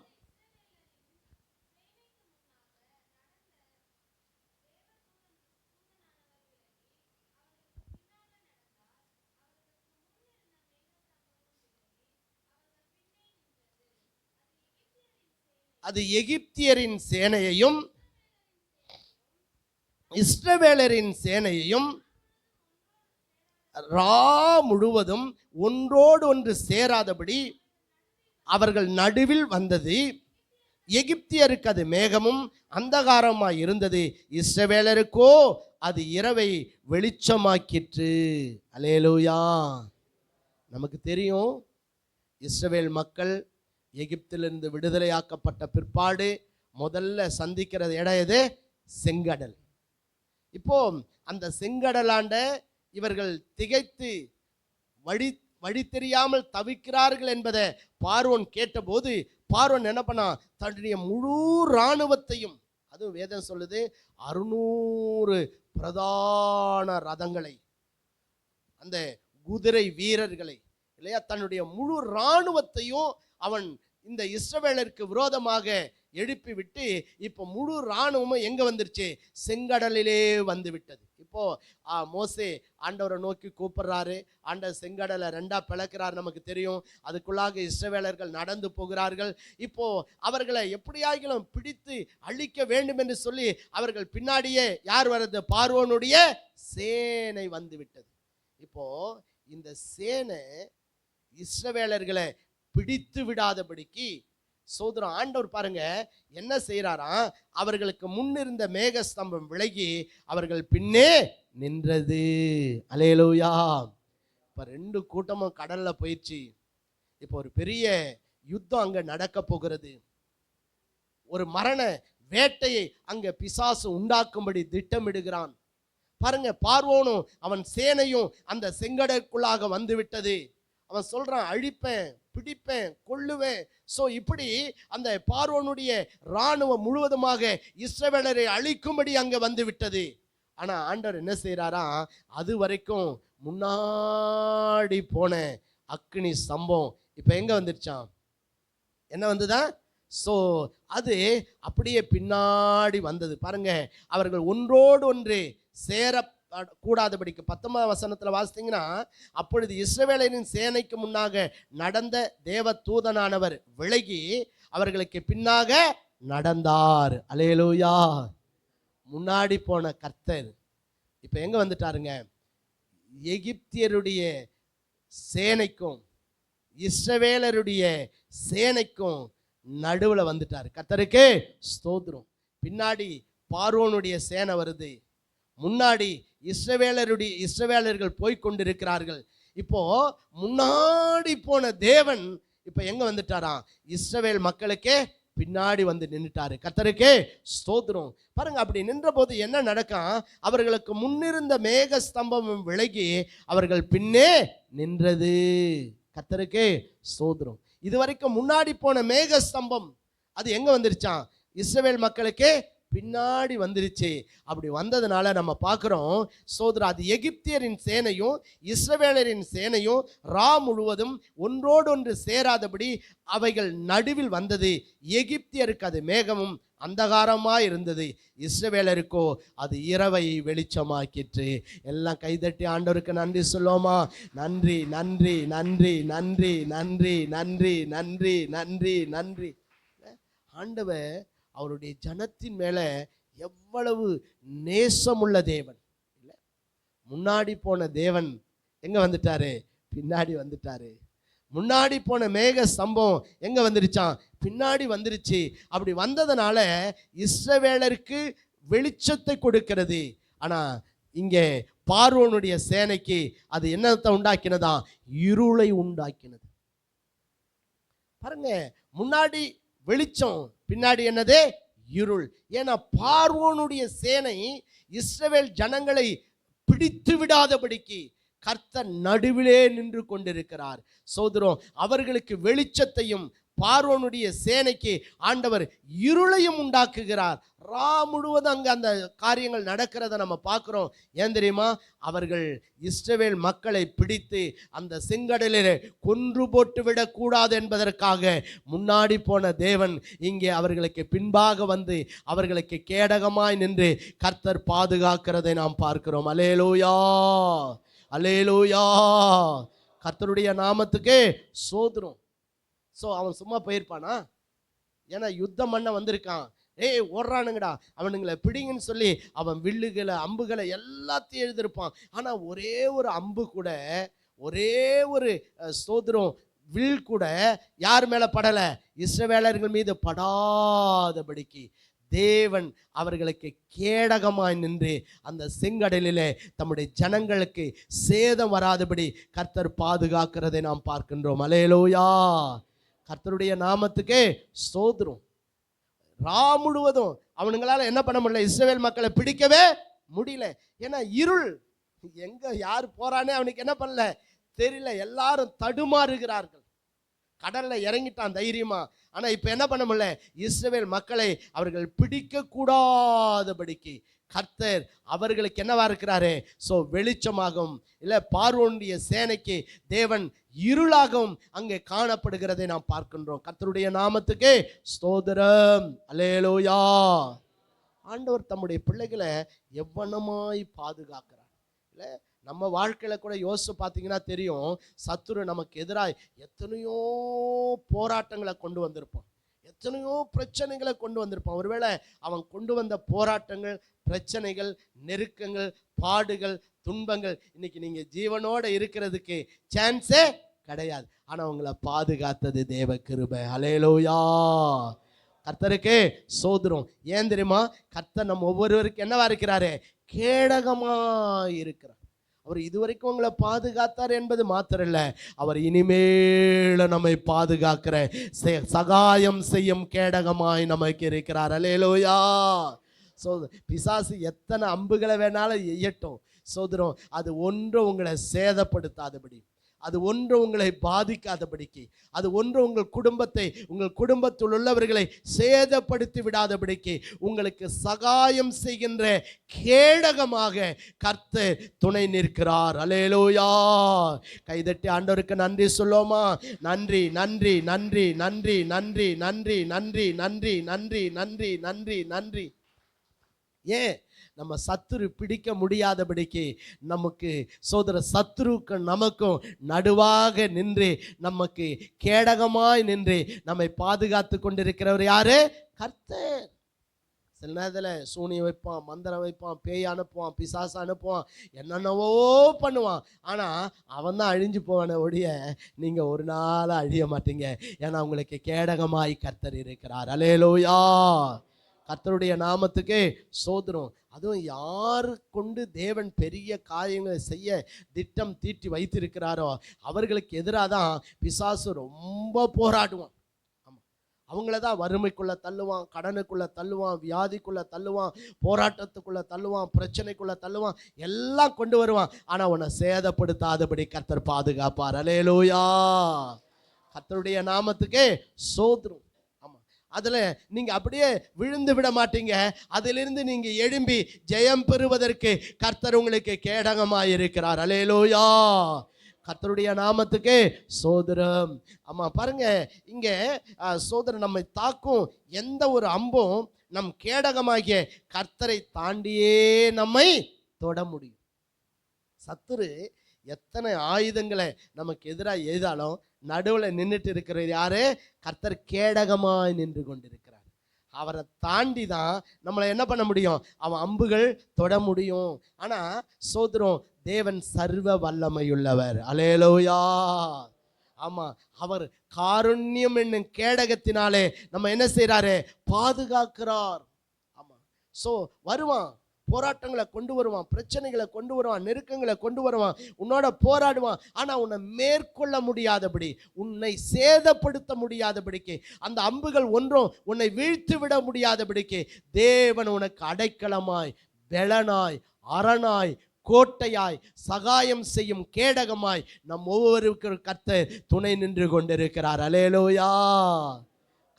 அது எகிப்தியரின் சேனையையும் இஸ்ரவேலரின் சேனையையும் முழுவதும் ஒன்றோடு ஒன்று சேராதபடி அவர்கள் நடுவில் வந்தது. எகிப்தியருக்கு அது மேகமும் அந்தகாரமாய் இருந்தது, இஸ்ரவேலருக்கோ அது இரவை வெளிச்சமாக்கிற்று. அல்லேலூயா. நமக்கு தெரியும், இஸ்ரவேல் மக்கள் எகிப்திலிருந்து விடுதலையாக்கப்பட்ட பிற்பாடு முதல்ல சந்திக்கிற இடம் எது? செங்கடல். இப்போ அந்த செங்கடலாண்ட இவர்கள் திகைத்து வழி தெரியாமல் தவிக்கிறார்கள் என்பதை பார்வோன் கேட்டபோது பார்வோன் என்ன பண்ணா, தன்னுடைய முழு இராணுவத்தையும், அதுவும் வேதம் சொல்லுது 600 பிரதான ரதங்களை, அந்த குதிரை வீரர்களை இல்லையா, தன்னுடைய முழு இராணுவத்தையும் அவன் இந்த இஸ்ரவேலருக்கு விரோதமாக எழுப்பி விட்டு இப்போ முழு இராணுவமும் எங்க வந்துருச்சு? செங்கடலிலே வந்து விட்டது. இப்போ மோசே ஆண்டவரை நோக்கி கூப்பிடுறாரு. ஆண்டவர் செங்கடலை 2ஆ பிளக்கிறார், நமக்கு தெரியும். அதுக்குள்ளாக இஸ்ரவேலர்கள் நடந்து போகிறார்கள். இப்போ அவர்களை எப்படியாகிலும் பிடித்து அழிக்க வேண்டும் என்று சொல்லி அவர்கள் பின்னாடியே யார் வருது? பார்வோனுடைய சேனை வந்து விட்டது. இப்போ இந்த சேனை இஸ்ரவேலர்களை பிடித்து விடாதபடிக்கு சோதரம் ஆண்டவர் பாருங்க என்ன செய்யறாராம், அவர்களுக்கு முன்னிருந்த மேகஸ்தம்பம் விலகி அவர்கள் பின்னே நின்றது. அல்லேலூயா. இப்ப 2 கூட்டமும் கடல்ல போயிடுச்சு. இப்போ ஒரு பெரிய யுத்தம் அங்க நடக்க போகிறது. ஒரு மரண வேட்டையை அங்க பிசாசு உண்டாக்கும்படி திட்டமிடுகிறான். பாருங்க, பார்வோனும் அவன் சேனையும் அந்த செங்கடலுக்குள்ளாக வந்து விட்டது. அவன் சொல்றான், அழிப்பேன், பிடிப்பேன், கொல்லுவேன். ஸோ இப்படி அந்த பார்வோனுடைய இராணுவம் முழுவதுமாக இஸ்ரவேலரை அழிக்கும்படி அங்கே வந்து விட்டது. ஆனால் ஆண்டவர் என்ன செய்கிறாரா, அது வரைக்கும் முன்னாடி போன அக்னி ஸ்தம்பம் இப்போ எங்கே வந்துருச்சான்? என்ன வந்ததா? ஸோ அது அப்படியே பின்னாடி வந்தது. பாருங்க, அவர்கள் ஒன்றோடு ஒன்று சேர கூடாதபடிக்கு 19ஆம் வசனத்தில் வாசித்தீங்கன்னா, அப்பொழுது இஸ்ரவேலரின் சேனைக்கு முன்னாக நடந்த தேவ தூதனானவர் விலகி அவர்களுக்கு பின்னாக நடந்தார். அல்லேலூயா. முன்னாடி போன கர்த்தர் இப்ப எங்க வந்துட்டாருங்க? எகிப்தியருடைய சேனைக்கும் இஸ்ரவேலருடைய சேனைக்கும் நடுவுல வந்துட்டார். கர்த்தருக்கு ஸ்தோத்திரம். பின்னாடி பார்வோனுடைய சேனை வருது, முன்னாடி இஸ்ரவேலர்கள் போய்கொண்டிருக்கிறார்கள். இப்போ முன்னாடி போன தேவன் இப்ப எங்க வந்துட்டாராம்? இஸ்ரவேல் மக்களுக்கே பின்னாடி வந்து நின்றுட்டாரு. கர்த்தருக்கே ஸ்தோத்திரம். பாருங்க, அப்படி நின்ற போது என்ன நடக்கும்? அவர்களுக்கு முன்னிருந்த மேக ஸ்தம்பம் விலகி அவர்கள் பின்னே நின்றது. கர்த்தருக்கே ஸ்தோத்திரம். இதுவரைக்கும் முன்னாடி போன மேக ஸ்தம்பம் அது எங்க வந்துருச்சான்? இஸ்ரவேல் மக்களுக்கே பின்னாடி வந்துருச்சு. அப்படி வந்ததுனால நம்ம பார்க்கிறோம் சோதரா, அது எகிப்தியரின் சேனையும் இஸ்ரவேலரின் சேனையும் முழுவதும் ஒன்றோடு ஒன்று சேராதபடி அவைகள் நடுவில் வந்தது. எகிப்தியருக்கு அது மேகமும் அந்தகாரமாய் இருந்தது, இஸ்ரவேலருக்கோ அது இரவை வெளிச்சமாக்கிற்று. எல்லாம் கைதட்டி ஆண்டவருக்கு நன்றி சொல்லுவோமா? நன்றி, நன்றி, நன்றி, நன்றி, நன்றி, நன்றி, நன்றி, நன்றி, நன்றி. ஆண்டவர் அவருடைய ஜனத்தின் மேல எவ்வளவு நேசமுள்ள தேவன் இல்லை? முன்னாடி போன தேவன் எங்க வந்துட்டாரு? பின்னாடி வந்துட்டாரு. முன்னாடி போன மேக சம்பவம் எங்க வந்துருச்சான்? பின்னாடி வந்துருச்சு. அப்படி வந்ததுனால இஸ்ரவேலருக்கு வெளிச்சத்தை கொடுக்கிறது. ஆனா இங்கே பார்வோனுடைய சேனைக்கு அது என்னத்தை உண்டாக்கினதா? இருளை உண்டாக்கினது. பாருங்க, முன்னாடி வெளிச்சம், பின்னாடி என்னது? இருள். ஏன்னா பார்வோனுடைய சேனை இஸ்ரவேல் ஜனங்களை பிடித்து விடாதபடிக்கு கர்த்தர் நடுவிலே நின்று கொண்டிருக்கிறார். சோதரம், அவர்களுக்கு வெளிச்சத்தையும் பார்வோனுடைய சேனைக்கு ஆண்டவர் இருளையும் உண்டாக்குகிறார். ரா முழுவதும் அங்க அந்த காரியங்கள் நடக்கிறத நம்ம பார்க்கிறோம். ஏன் தெரியுமா? அவர்கள் இஸ்ரவேல் மக்களை பிடித்து அந்த செங்கடலிலே கொன்று போட்டு விடக்கூடாது என்பதற்காக முன்னாடி போன தேவன் இங்கே அவர்களுக்கு பின்பாக வந்து அவர்களுக்கு கேடகமாய் நின்று கர்த்தர் பாதுகாக்கிறதை நாம் பார்க்கிறோம். அல்லேலூயா, அல்லேலூயா. கர்த்தருடைய நாமத்துக்கு சோதரம். ஸோ அவன் சும்மா போயிருப்பானா? ஏன்னா யுத்தம் பண்ண வந்திருக்கான். ஏய் ஓடுறானுங்கடா, அவனுங்களை பிடிங்கன்னு சொல்லி அவன் வில்லுகளை அம்புகளை எல்லாத்தையும் எழுதியிருப்பான். ஆனால் ஒரே ஒரு அம்பு கூட, ஒரே ஒரு சோதரம் வில் கூட யார் மேலே படலை? இஸ்ரவேலர்கள் மீது படாதபடிக்கு தேவன் அவர்களுக்கு கேடகமாய் நின்று அந்த செங்கடலிலே தம்முடைய ஜனங்களுக்கு சேதம் வராதபடி கர்த்தர் பாதுகாக்கிறதை நாம் பார்க்கின்றோம். அல்லேலூயா, கர்த்தருடைய நாமத்துக்கு ஸ்தோத்திரம். ரா முழுவதும் அவனுங்களால என்ன பண்ண முடியல? இஸ்ரவேல் மக்களை பிடிக்கவே முடியல. ஏன்னா இருள், எங்க யார் போறானே அவனுக்கு என்ன பண்ணல தெரியல. எல்லாரும் தடுமாறுகிறார்கள். கடல்ல இறங்கிட்டான் தைரியமா. ஆனா இப்ப என்ன பண்ண முடியல? இஸ்ரவேல் மக்களை அவர்கள் பிடிக்க கூடாதபடிக்கு கர்த்தர் அவர்களுக்கு என்னவா இருக்கிறாரு? ஸோ வெளிச்சமாகவும் இல்லை பார்வோனுடைய சேனைக்கு தேவன் இருளாகவும் அங்கே காணப்படுகிறதை நாம் பார்க்கின்றோம். கர்த்தருடைய நாமத்துக்கு ஸ்தோத்திரம். அல்லேலூயா. ஆண்டவர் தம்முடைய பிள்ளைகளை எவ்வளமாய் பாதுகாக்கிறார். இல்லை, நம்ம வாழ்க்கையில கூட யோசிச்சு பார்த்தீங்கன்னா தெரியும், சத்துரு நமக்கு எதிராக எத்தனையோ போராட்டங்களை கொண்டு வந்திருப்பான், எத்தனையோ பிரச்சனைகளை கொண்டு வந்திருப்பான். ஒருவேளை அவன் கொண்டு வந்த போராட்டங்கள், பிரச்சனைகள், நெருக்கங்கள், பாடுகள், துன்பங்கள் இன்னைக்கு நீங்க ஜீவனோட இருக்கிறதுக்கு சான்ஸே கிடையாது. ஆனா உங்களை பாதுகாத்தது தேவ கிருபை. அல்லேலூயா, கர்த்தருக்கு சோதரம். ஏன் தெரியுமா? கர்த்தர் நம்ம ஒவ்வொருவருக்கு என்னவா இருக்கிறாரு? கேடகமா இருக்கிறார். அவர் இதுவரைக்கும் உங்களை பாதுகாத்தார் என்பது மாத்திரம் இல்லை, அவர் இனிமேல நம்மை பாதுகாக்கிற சகாயம் செய்யும் கேடகமாய் நமக்கு இருக்கிறார். அல்லேலூயா. சோ பிசாசு எத்தனை அம்புகளை வேணாலும் எய்யட்டும், சோதரம், அது ஒன்று உங்களை சேதப்படுத்தாதபடி, அது ஒன்று உங்களை பாதிக்காதபடிக்கு, அது ஒன்று உங்கள் குடும்பத்தை, உங்கள் குடும்பத்தில் உள்ளவர்களை சேதப்படுத்தி விடாதபடிக்கு உங்களுக்கு சகாயம் செய்கின்ற கேடகமாக கர்த்தர் துணை நிற்கிறார். அல்லேலூயா. கைதட்டி ஆண்டவருக்கு நன்றி சொல்லுவோமா? நன்றி, நன்றி, நன்றி, நன்றி, நன்றி, நன்றி, நன்றி, நன்றி, நன்றி, நன்றி, நன்றி, நன்றி. ஏன் நம்ம சத்துரு பிடிக்க முடியாதபடிக்கு நமக்கு சோதர சத்துருக்கு நமக்கும் நடுவாக நின்று நமக்கு கேடகமாய் நின்று நம்மை பாதுகாத்து கொண்டிருக்கிறவர் யாரு? கர்த்தர். சில நேரத்தில் சூனியம் வைப்பான், மந்திரம் வைப்பான், பேய் அனுப்புவான், பிசாசு அனுப்புவான், என்னென்னவோ பண்ணுவான். ஆனால் அவன் தான் அழிஞ்சு போவானே ஒழிய நீங்கள் ஒரு நாள் அழிய மாட்டீங்க. ஏன்னா உங்களுக்கு கேடகமாய் கர்த்தர் இருக்கிறார். அல்லேலூயா. கர்த்தருடைய நாமத்துக்கு சோதரம். அதுவும் யாரு கொண்டு தேவன் பெரிய காரியங்களை செய்ய திட்டம் தீட்டி வைத்திருக்கிறாரோ அவர்களுக்கு எதிராக தான் பிசாசு ரொம்ப போராடுவான். ஆமாம், அவங்கள தான் வறுமைக்குள்ள தள்ளுவான், கடனுக்குள்ள தள்ளுவான், வியாதிக்குள்ள தள்ளுவான், போராட்டத்துக்குள்ள தள்ளுவான், பிரச்சனைக்குள்ள தள்ளுவான், எல்லாம் கொண்டு வருவான். ஆனால் உன்னை சேதப்படுத்தாதபடி கர்த்தர் பாதுகாப்பார். அல்லேலூயா. கர்த்தருடைய நாமத்துக்கு சோதரம். அதில் நீங்கள் அப்படியே விழுந்து விட மாட்டீங்க. அதிலிருந்து நீங்கள் எழும்பி ஜெயம் பெறுவதற்கு கர்த்தர் உங்களுக்கு கேடகமாக இருக்கிறார். அல்லேலூயா. கர்த்தருடைய நாமத்துக்கு சோதரம். ஆமாம், பாருங்க, இங்கே சோதரம் நம்மை தாக்கும் எந்த ஒரு அம்பும் நம் கேடகமாகிய கர்த்தரை தாண்டியே நம்மை தொட முடியும். சத்துரு எத்தனை ஆயுதங்களை நமக்கு எதிராக எய்தாலும் நடுவில் நின்றுட்டு இருக்கிறது யாரு? கர்த்தர் கேடகமாய் நின்று கொண்டிருக்கிறார். அவரை தாண்டி தான் நம்மளை என்ன பண்ண முடியும்? அவன் அம்புகள் தொட முடியும். ஆனா சோதரம், தேவன் சர்வ வல்லமையுள்ளவர். அல்லேலூயா. ஆமா, அவர் காருண்யம் என்னும் கேடகத்தினாலே நம்ம என்ன செய்யறாரு? பாதுகாக்கிறார். ஆமா, சோ வருவான், போராட்டங்களை கொண்டு வருவான், பிரச்சனைகளை கொண்டு வருவான், நெருக்கங்களை கொண்டு வருவான், உன்னோட போராடுவான். ஆனா உன்னை மேற்கொள்ள முடியாதபடி, உன்னை சேதப்படுத்த முடியாதபடிக்கு, அந்த அம்புகள் ஒன்றும் உன்னை வீழ்த்து விட முடியாதபடிக்கு தேவன் உனக்கு அடைக்கலமாய், பெலனாய், அரணாய், கோட்டையாய், சகாயம் செய்யும் கேடகமாய் நம் ஒவ்வொருவருக்கும் கர்த்தர் துணை நின்று கொண்டிருக்கிறார். அல்லேலூயா.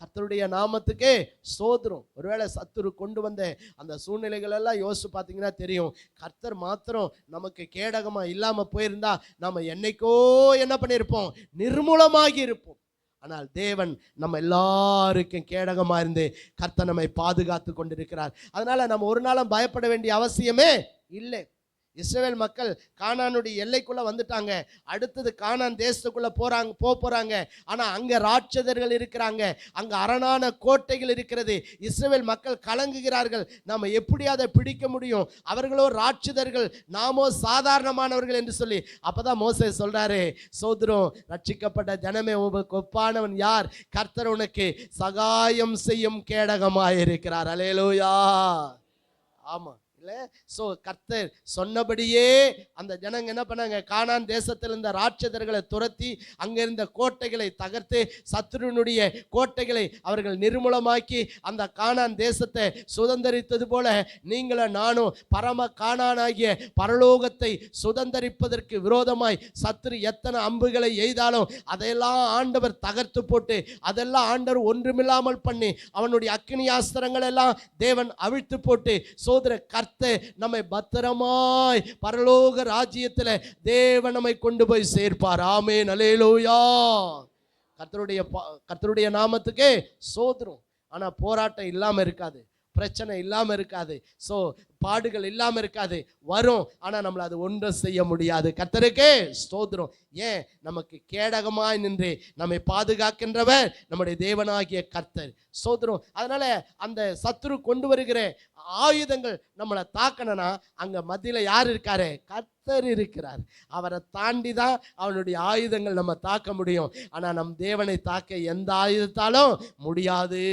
கர்த்தருடைய நாமத்துக்கே ஸ்தோத்திரம். ஒருவேளை சத்துரு கொண்டு வந்த அந்த சூழ்நிலைகள் எல்லாம் யோசிச்சு பார்த்தீங்கன்னா தெரியும். கர்த்தர் மாத்திரம் நமக்கு கேடகமா இல்லாம போயிருந்தா நம்ம என்னைக்கோ என்ன பண்ணியிருப்போம், நிர்மூலமாகி இருப்போம். ஆனால் தேவன் நம்ம எல்லாருக்கும் கேடகமா இருந்து கர்த்தர் நம்மை பாதுகாத்து கொண்டிருக்கிறார். அதனால நம்ம ஒரு நாளும் பயப்பட வேண்டிய அவசியமே இல்லை. இஸ்ரவேல் மக்கள் கானானுடைய எல்லைக்குள்ள வந்துட்டாங்க. அடுத்தது கானான் தேசத்துக்குள்ள போறாங்க. ஆனா அங்க ராட்சதர்கள் இருக்கிறாங்க, அங்க அரணான கோட்டைகள் இருக்கிறது. இஸ்ரவேல் மக்கள் கலங்குகிறார்கள், நாம எப்படி அதை பிடிக்க முடியும், அவர்களோ ராட்சதர்கள், நாமோ சாதாரணமானவர்கள் என்று சொல்லி. அப்பதான் மோசே சொல்றாரு, சோதரம் ரட்சிக்கப்பட்ட ஜனமே, உனக்கு ஒப்பானவன் யார்? கர்த்தர் உனக்கு சகாயம் செய்யும் கேடகமாயிருக்கிறார். அல்லேலூயா. ஆமா. சோ கர்த்தர் சொன்னபடியே அந்த ஜனங்க என்ன பண்ணாங்க, கானான் தேசத்தில் இருந்த ராட்சதர்களை துரத்தி அங்க இருந்த கோட்டைகளை தகர்த்து, சத்துருனுடைய கோட்டைகளை அவர்கள் நிர்மூலமாக்கி அந்த கானான் தேசத்தை சுதந்தரித்தது போல நீங்களும் நானும் பரம கானானாகிய பரலோகத்தை சுதந்தரிப்பதற்கு விரோதமாய் சத்துரு எத்தனை அம்புகளை எய்தாலும் அதையெல்லாம் ஆண்டவர் தகர்த்து போட்டு, அதெல்லாம் ஆண்டவர் ஒன்றுமில்லாமல் பண்ணி, அவனுடைய அக்கினியாஸ்திரங்கள் எல்லாம் தேவன் அவிழ்த்து போட்டு, சோதர கர்த்தர் நம்மை பத்திரமாய் பரலோக ராஜ்யத்தில் தேவன் நம்மை கொண்டு போய் சேர்ப்பார். ஆமென். அல்லேலூயா. கர்த்தருடைய நாமத்துக்கே ஸ்தோத்திரம். ஆனா போராட்டம் இல்லாம இருக்காது, பிரச்சனை இல்லாம இருக்காது, சோ பாடுகள் இல்லாம இருக்காது, வரும். ஆனா நம்மள அது ஒன்றும் செய்ய முடியாது. கர்த்தருக்கே ஸ்தோத்திரம். ஏன்? நமக்கு கேடகமாய் நின்று நம்மை பாதுகாக்கின்றவர் நம்முடைய தேவனாகிய கர்த்தர். ஸ்தோத்திரம். அதனால அந்த சத்துரு கொண்டு வருகிற ஆயுதங்கள் நம்மளை தாக்கணும்னா அங்க மத்தியில யார் இருக்காரு? கர்த்தர் இருக்கிறார். அவரை தாண்டி தான் அவனுடைய ஆயுதங்கள் நம்ம தாக்க முடியும். ஆனா நம் தேவனை தாக்க எந்த ஆயுதத்தாலும் முடியாது.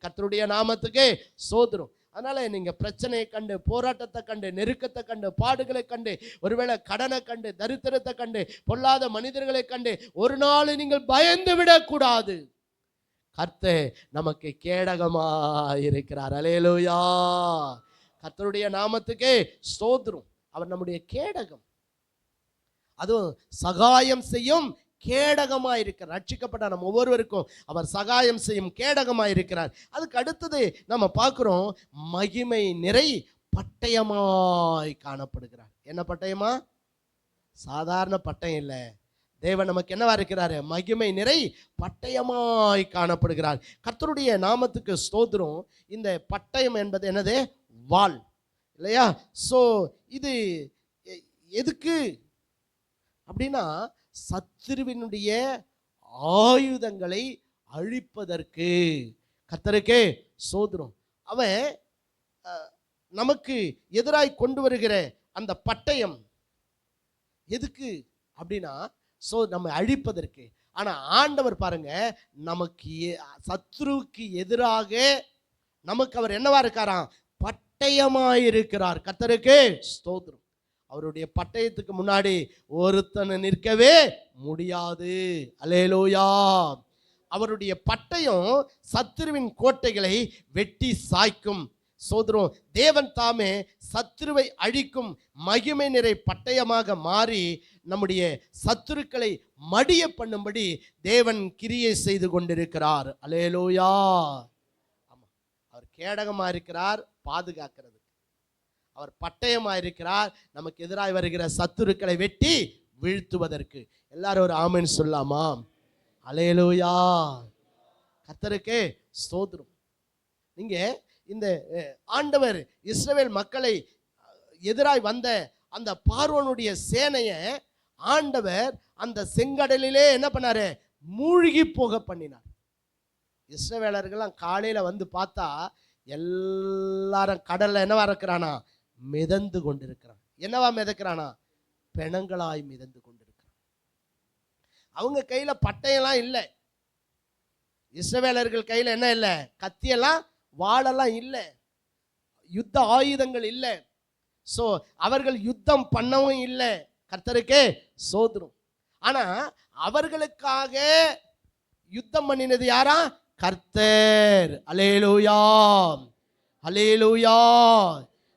கர்த்தருடைய நாமத்துக்கு ஸ்தோத்திரம். அதனால நீங்க பிரச்சனையை கண்டு, போராட்டத்தை கண்டு, நெருக்கத்தை கண்டு, பாடுகளை கண்டு, ஒருவேளை கடனை கண்டு, தரித்திரத்தை கண்டு, பொல்லாத மனிதர்களை கண்டு ஒரு நாள் நீங்கள் பயந்து விடக்கூடாது. கர்த்தர் நமக்கு கேடகமா இருக்கிறார். அல்லேலூயா. கர்த்தருடைய நாமத்துக்கே ஸ்தோத்திரம். அவர் நம்முடைய கேடகம், அதுவும் சகாயம் செய்யும் கேடகமாக இருக்கிறார். ரட்சிக்கப்பட்ட நம்ம ஒவ்வொருவருக்கும் அவர் சகாயம் செய்யும் கேடகமாக இருக்கிறார். அதுக்கு அடுத்தது நம்ம பார்க்கிறோம், மகிமை நிறை பட்டயமாய் காணப்படுகிறார். என்ன பட்டயமா? சாதாரண பட்டயம் இல்லை. தேவன் நமக்கு என்னவா இருக்கிறாரு? மகிமை நிறை பட்டயமாய் காணப்படுகிறார். கர்த்தருடைய நாமத்துக்கு ஸ்தோத்திரம். இந்த பட்டயம் என்பது என்னது? வாள் இல்லையா? சோ இது எதுக்கு அப்படின்னா, சத்துருவினுடைய ஆயுதங்களை அழிப்பதற்கு. கர்த்தருக்கே ஸ்தோத்திரம். அவன் நமக்கு எதிராய் கொண்டு வருகிற அந்த பட்டயம் எதுக்கு அப்படின்னா, சோ நம்ம அழிப்பதற்கு. ஆனா ஆண்டவர் பாருங்க, நமக்கு சத்ருவுக்கு எதிராக நமக்கு அவர் என்னவா இருக்காராம்? பட்டயமாயிருக்கிறார். கர்த்தருக்கே ஸ்தோத்திரம். அவருடைய பட்டயத்துக்கு முன்னாடி ஒருத்தனை நிற்கவே முடியாது. அல்லேலூயா. அவருடைய பட்டயம் சத்துருவின் கோட்டைகளை வெட்டி சாய்க்கும். சோதரம். தேவன் தாமே சத்துருவை அழிக்கும் மகிமை நிறை பட்டயமாக மாறி நம்முடைய சத்துருக்களை மடிய பண்ணும்படி தேவன் கிரியை செய்து கொண்டிருக்கிறார். அல்லேலூயா. ஆமா, அவர் கேடகமா இருக்கிறார் பாதுகாக்கிறது. அவர் பட்டயமாக இருக்கிறார் நமக்கு எதிராக வருகிற சத்துருக்களை வெட்டி வீழ்த்துவதற்கு. எல்லாரும் ஒரு ஆமென் சொல்லாமா? அல்லேலூயா. கர்த்தருக்கே ஸ்தோத்திரம். நீங்க இந்த ஆண்டவர் இஸ்ரவேல் மக்களை எதிராய் வந்த அந்த பார்வோனுடைய சேனையை ஆண்டவர் அந்த செங்கடலிலே என்ன பண்ணாரு? மூழ்கி போக பண்ணினார். இஸ்ரவேலர்கள்லாம் காலையில வந்து பார்த்தா எல்லாரும் கடல்ல என்னவா இருக்கிறானா? மிதந்து கொண்டிருக்கிறான். என்னவா மிதக்கிறானா? பிணங்களாய் மிதந்து கொண்டிருக்கிறான். அவங்க கையில பட்டையெல்லாம் இல்லை. இஸ்ரவேலர்கள் கையில என்ன இல்லை? கத்தியெல்லாம் வாளெல்லாம் இல்லை, யுத்த ஆயுதங்கள் இல்லை. ஸோ அவர்கள் யுத்தம் பண்ணவும் இல்லை, கர்த்தருக்கே சோதரும். ஆனா அவர்களுக்காக யுத்தம் பண்ணினது யாரா? கர்த்தர். அல்லேலூயா, அல்லேலூயா.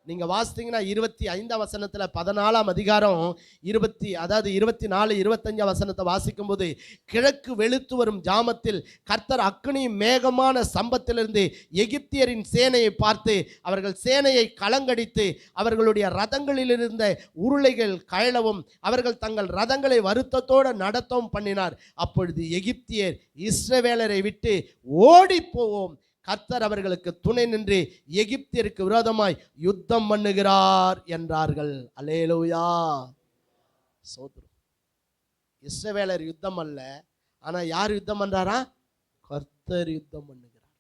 நீங்க வாசித்தீங்கன்னா 25ஆம் வசனத்துல 14ஆம் அதிகாரம் 24 25 வசனத்தை வாசிக்கும் போது, கிழக்கு வெளுத்து வரும் ஜாமத்தில் கர்த்தர் அக்கினியும் மேகமான சம்பத்திலிருந்து எகிப்தியரின் சேனையை பார்த்து அவர்கள் சேனையை கலங்கடித்து அவர்களுடைய ரதங்களில் இருந்த உருளைகள் கயளவும் அவர்கள் தங்கள் ரதங்களை வருத்தத்தோடு நடத்தவும் பண்ணினார். அப்பொழுது எகிப்தியர் இஸ்ரவேலரை விட்டு ஓடி போவோம், கர்த்தர் அவர்களுக்கு துணை நின்று எகிப்தியருக்கு விரோதமாய் யுத்தம் பண்ணுகிறார் என்றார்கள். அல்லேலூயா, சோதரம். இஸ்ரவேலர் யுத்தம் அல்ல, ஆனா யார் யுத்தம் பண்றாரா? கர்த்தர் யுத்தம் பண்ணுகிறார்.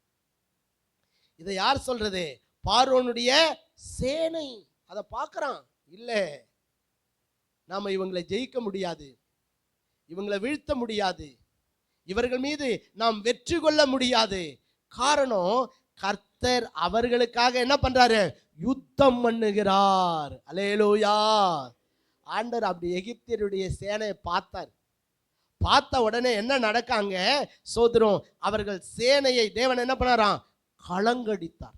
இதை யார் சொல்றது? பார்வோனுடைய சேனை அதை பார்க்கறான். இல்ல, நாம இவங்களை ஜெயிக்க முடியாது, இவங்களை வீழ்த்த முடியாது, இவர்கள் மீது நாம் வெற்றி கொள்ள முடியாது. காரணம், கர்த்தர் அவர்களுக்காக என்ன பண்றாரு? யுத்தம் பண்ணுகிறார். அல்லேலூயா. ஆண்டவர் அப்படி எகிப்தியருடைய சேனையை பார்த்தார். பார்த்த உடனே என்ன நடக்காங்க? சோதரம், அவர்கள் சேனையை தேவன் என்ன பண்ணாராம்? கலங்கடித்தார்.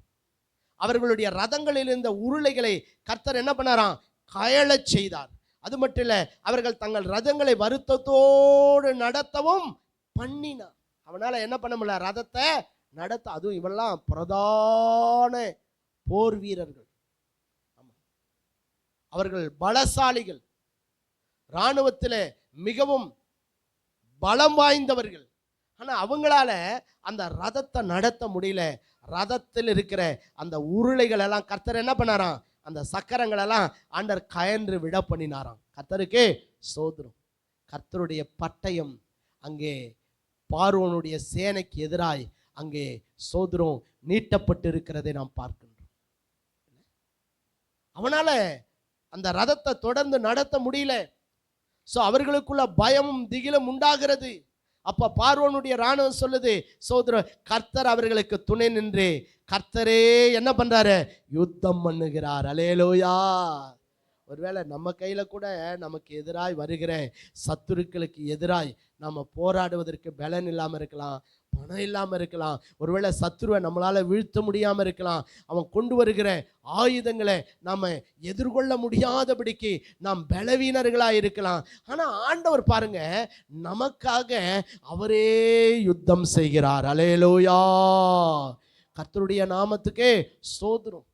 அவர்களுடைய ரதங்களில் இருந்த உருளைகளை கர்த்தர் என்ன பண்ணாராம்? கயழச் செய்தார். அது மட்டும் இல்ல, அவர்கள் தங்கள் ரதங்களை வருத்தத்தோடு நடத்தவும் பண்ணினார். அவனால என்ன பண்ண முடியல? ரதத்தை நடத்த. அதுவும் இவெல்லாம் பிரதான போர் வீரர்கள், அவர்கள் பலசாலிகள், இராணுவத்தில் மிகவும் பலம் வாய்ந்தவர்கள். ஆனா அவங்களால அந்த ரதத்தை நடத்த முடியல. ரதத்தில் இருக்கிற அந்த உருளைகள் எல்லாம் கர்த்தர் என்ன பண்ணாராம்? அந்த சக்கரங்கள் எல்லாம் ஆண்டவர் கயன்று விட பண்ணினாராம். கர்த்தருக்கே சோதரம். கர்த்தருடைய பட்டயம் அங்கே பார்வோனுடைய சேனைக்கு எதிராய் அங்கே சோதரம் நீட்டப்பட்டு இருக்கிறதை நாம் பார்க்கின்றோம். அவனால அந்த ரதத்தை தொடர்ந்து நடத்த முடியல. சோ அவர்களுக்குள்ள பயமும் திகிலும் உண்டாகிறது. அப்ப பார்வோனுடைய ராணுவம் சொல்லுது, சோதரம், கர்த்தர் அவர்களுக்கு துணை நின்று கர்த்தரே என்ன பண்றாரு? யுத்தம் பண்ணுகிறார். அல்லேலூயா. ஒருவேளை நம்ம கையில கூட நமக்கு எதிராய் வருகிற சத்துருக்களுக்கு எதிராய் நம்ம போராடுவதற்கு பலன் இல்லாம இருக்கலாம், பணம் இல்லாம இருக்கலாம். ஒருவேளை சத்துருவை நம்மளால வீழ்த்த முடியாம இருக்கலாம். அவன் கொண்டு வருகிற ஆயுதங்களை நாம எதிர்கொள்ள முடியாதபடிக்கு நாம் பலவீனர்களா இருக்கலாம். ஆனா ஆண்டவர் பாருங்க, நமக்காக அவரே யுத்தம் செய்கிறார். அல்லேலூயா. கர்த்தருடைய நாமத்துக்கே ஸ்தோத்திரம்.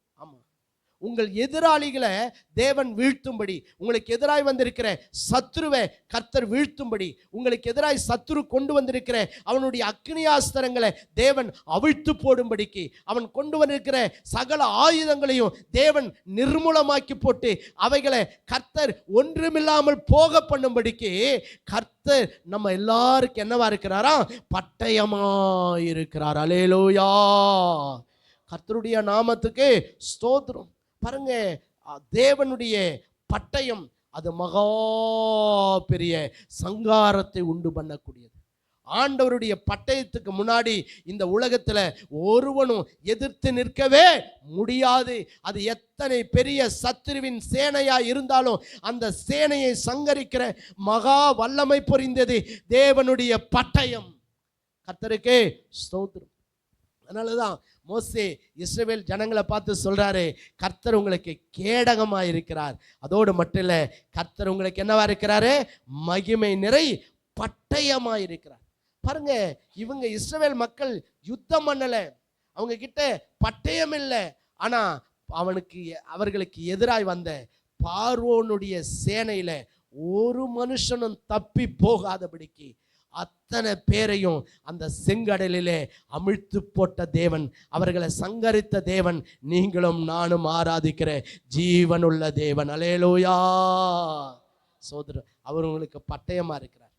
உங்கள் எதிராளிகளை தேவன் வீழ்த்தும்படி, உங்களுக்கு எதிராய் வந்திருக்கிற சத்துருவை கர்த்தர் வீழ்த்தும்படி, உங்களுக்கு எதிராய் சத்துரு கொண்டு வந்திருக்கிற அவனுடைய அக்னியாஸ்திரங்களை தேவன் அவிழ்த்து போடும்படிக்கு, அவன் கொண்டு வந்திருக்கிற சகல ஆயுதங்களையும் தேவன் நிர்மூலமாக்கி போட்டு அவைகளை கர்த்தர் ஒன்றுமில்லாமல் போக பண்ணும்படிக்கு கர்த்தர் நம்ம எல்லாருக்கும் என்னவா இருக்கிறாரா? பட்டயமா இருக்கிறார். அல்லேலூயா. கர்த்தருடைய நாமத்துக்கு ஸ்தோத்திரம். பாருங்க, தேவனுடைய பட்டயம் அது மகா பெரிய சங்காரத்தை உண்டு பண்ணக்கூடியது. ஆண்டவருடைய பட்டயத்துக்கு முன்னாடி இந்த உலகத்துல ஒருவனும் எதிர்த்து நிற்கவே முடியாது. அது எத்தனை பெரிய சத்துருவின் சேனையா இருந்தாலும் அந்த சேனையை சங்கரிக்கிற மகா வல்லமை பொறிந்தது தேவனுடைய பட்டயம். கர்த்தருக்கே ஸ்தோத்திரம். அதனாலதான் மோசே இஸ்ரவேல் ஜனங்களை பார்த்து சொல்றாரு, கர்த்தர் உங்களுக்கு கேடகமா இருக்கிறார். அதோடு மட்டும் இல்ல, கர்த்தர் உங்களுக்கு என்னவா இருக்கிறாரு? மகிமை நிறை பட்டயமா இருக்கிறார். பாருங்க, இவங்க இஸ்ரவேல் மக்கள் யுத்தம் பண்ணல, அவங்க கிட்ட பட்டயம் இல்லை. ஆனா அவர்களுக்கு எதிராய் வந்த பார்வோனுடைய சேனையில ஒரு மனுஷனும் தப்பி போகாதபடிக்கு அத்தனை பேரையும் அந்த செங்கடலிலே அமிழ்த்து போட்ட தேவன், அவர்களை சங்கரித்த தேவன், நீங்களும் நானும் ஆராதிக்கிற ஜீவனுள்ள தேவன். அல்லேலூயா. சோதரர், அவர் உங்களுக்கு பட்டயமா இருக்கிறார்.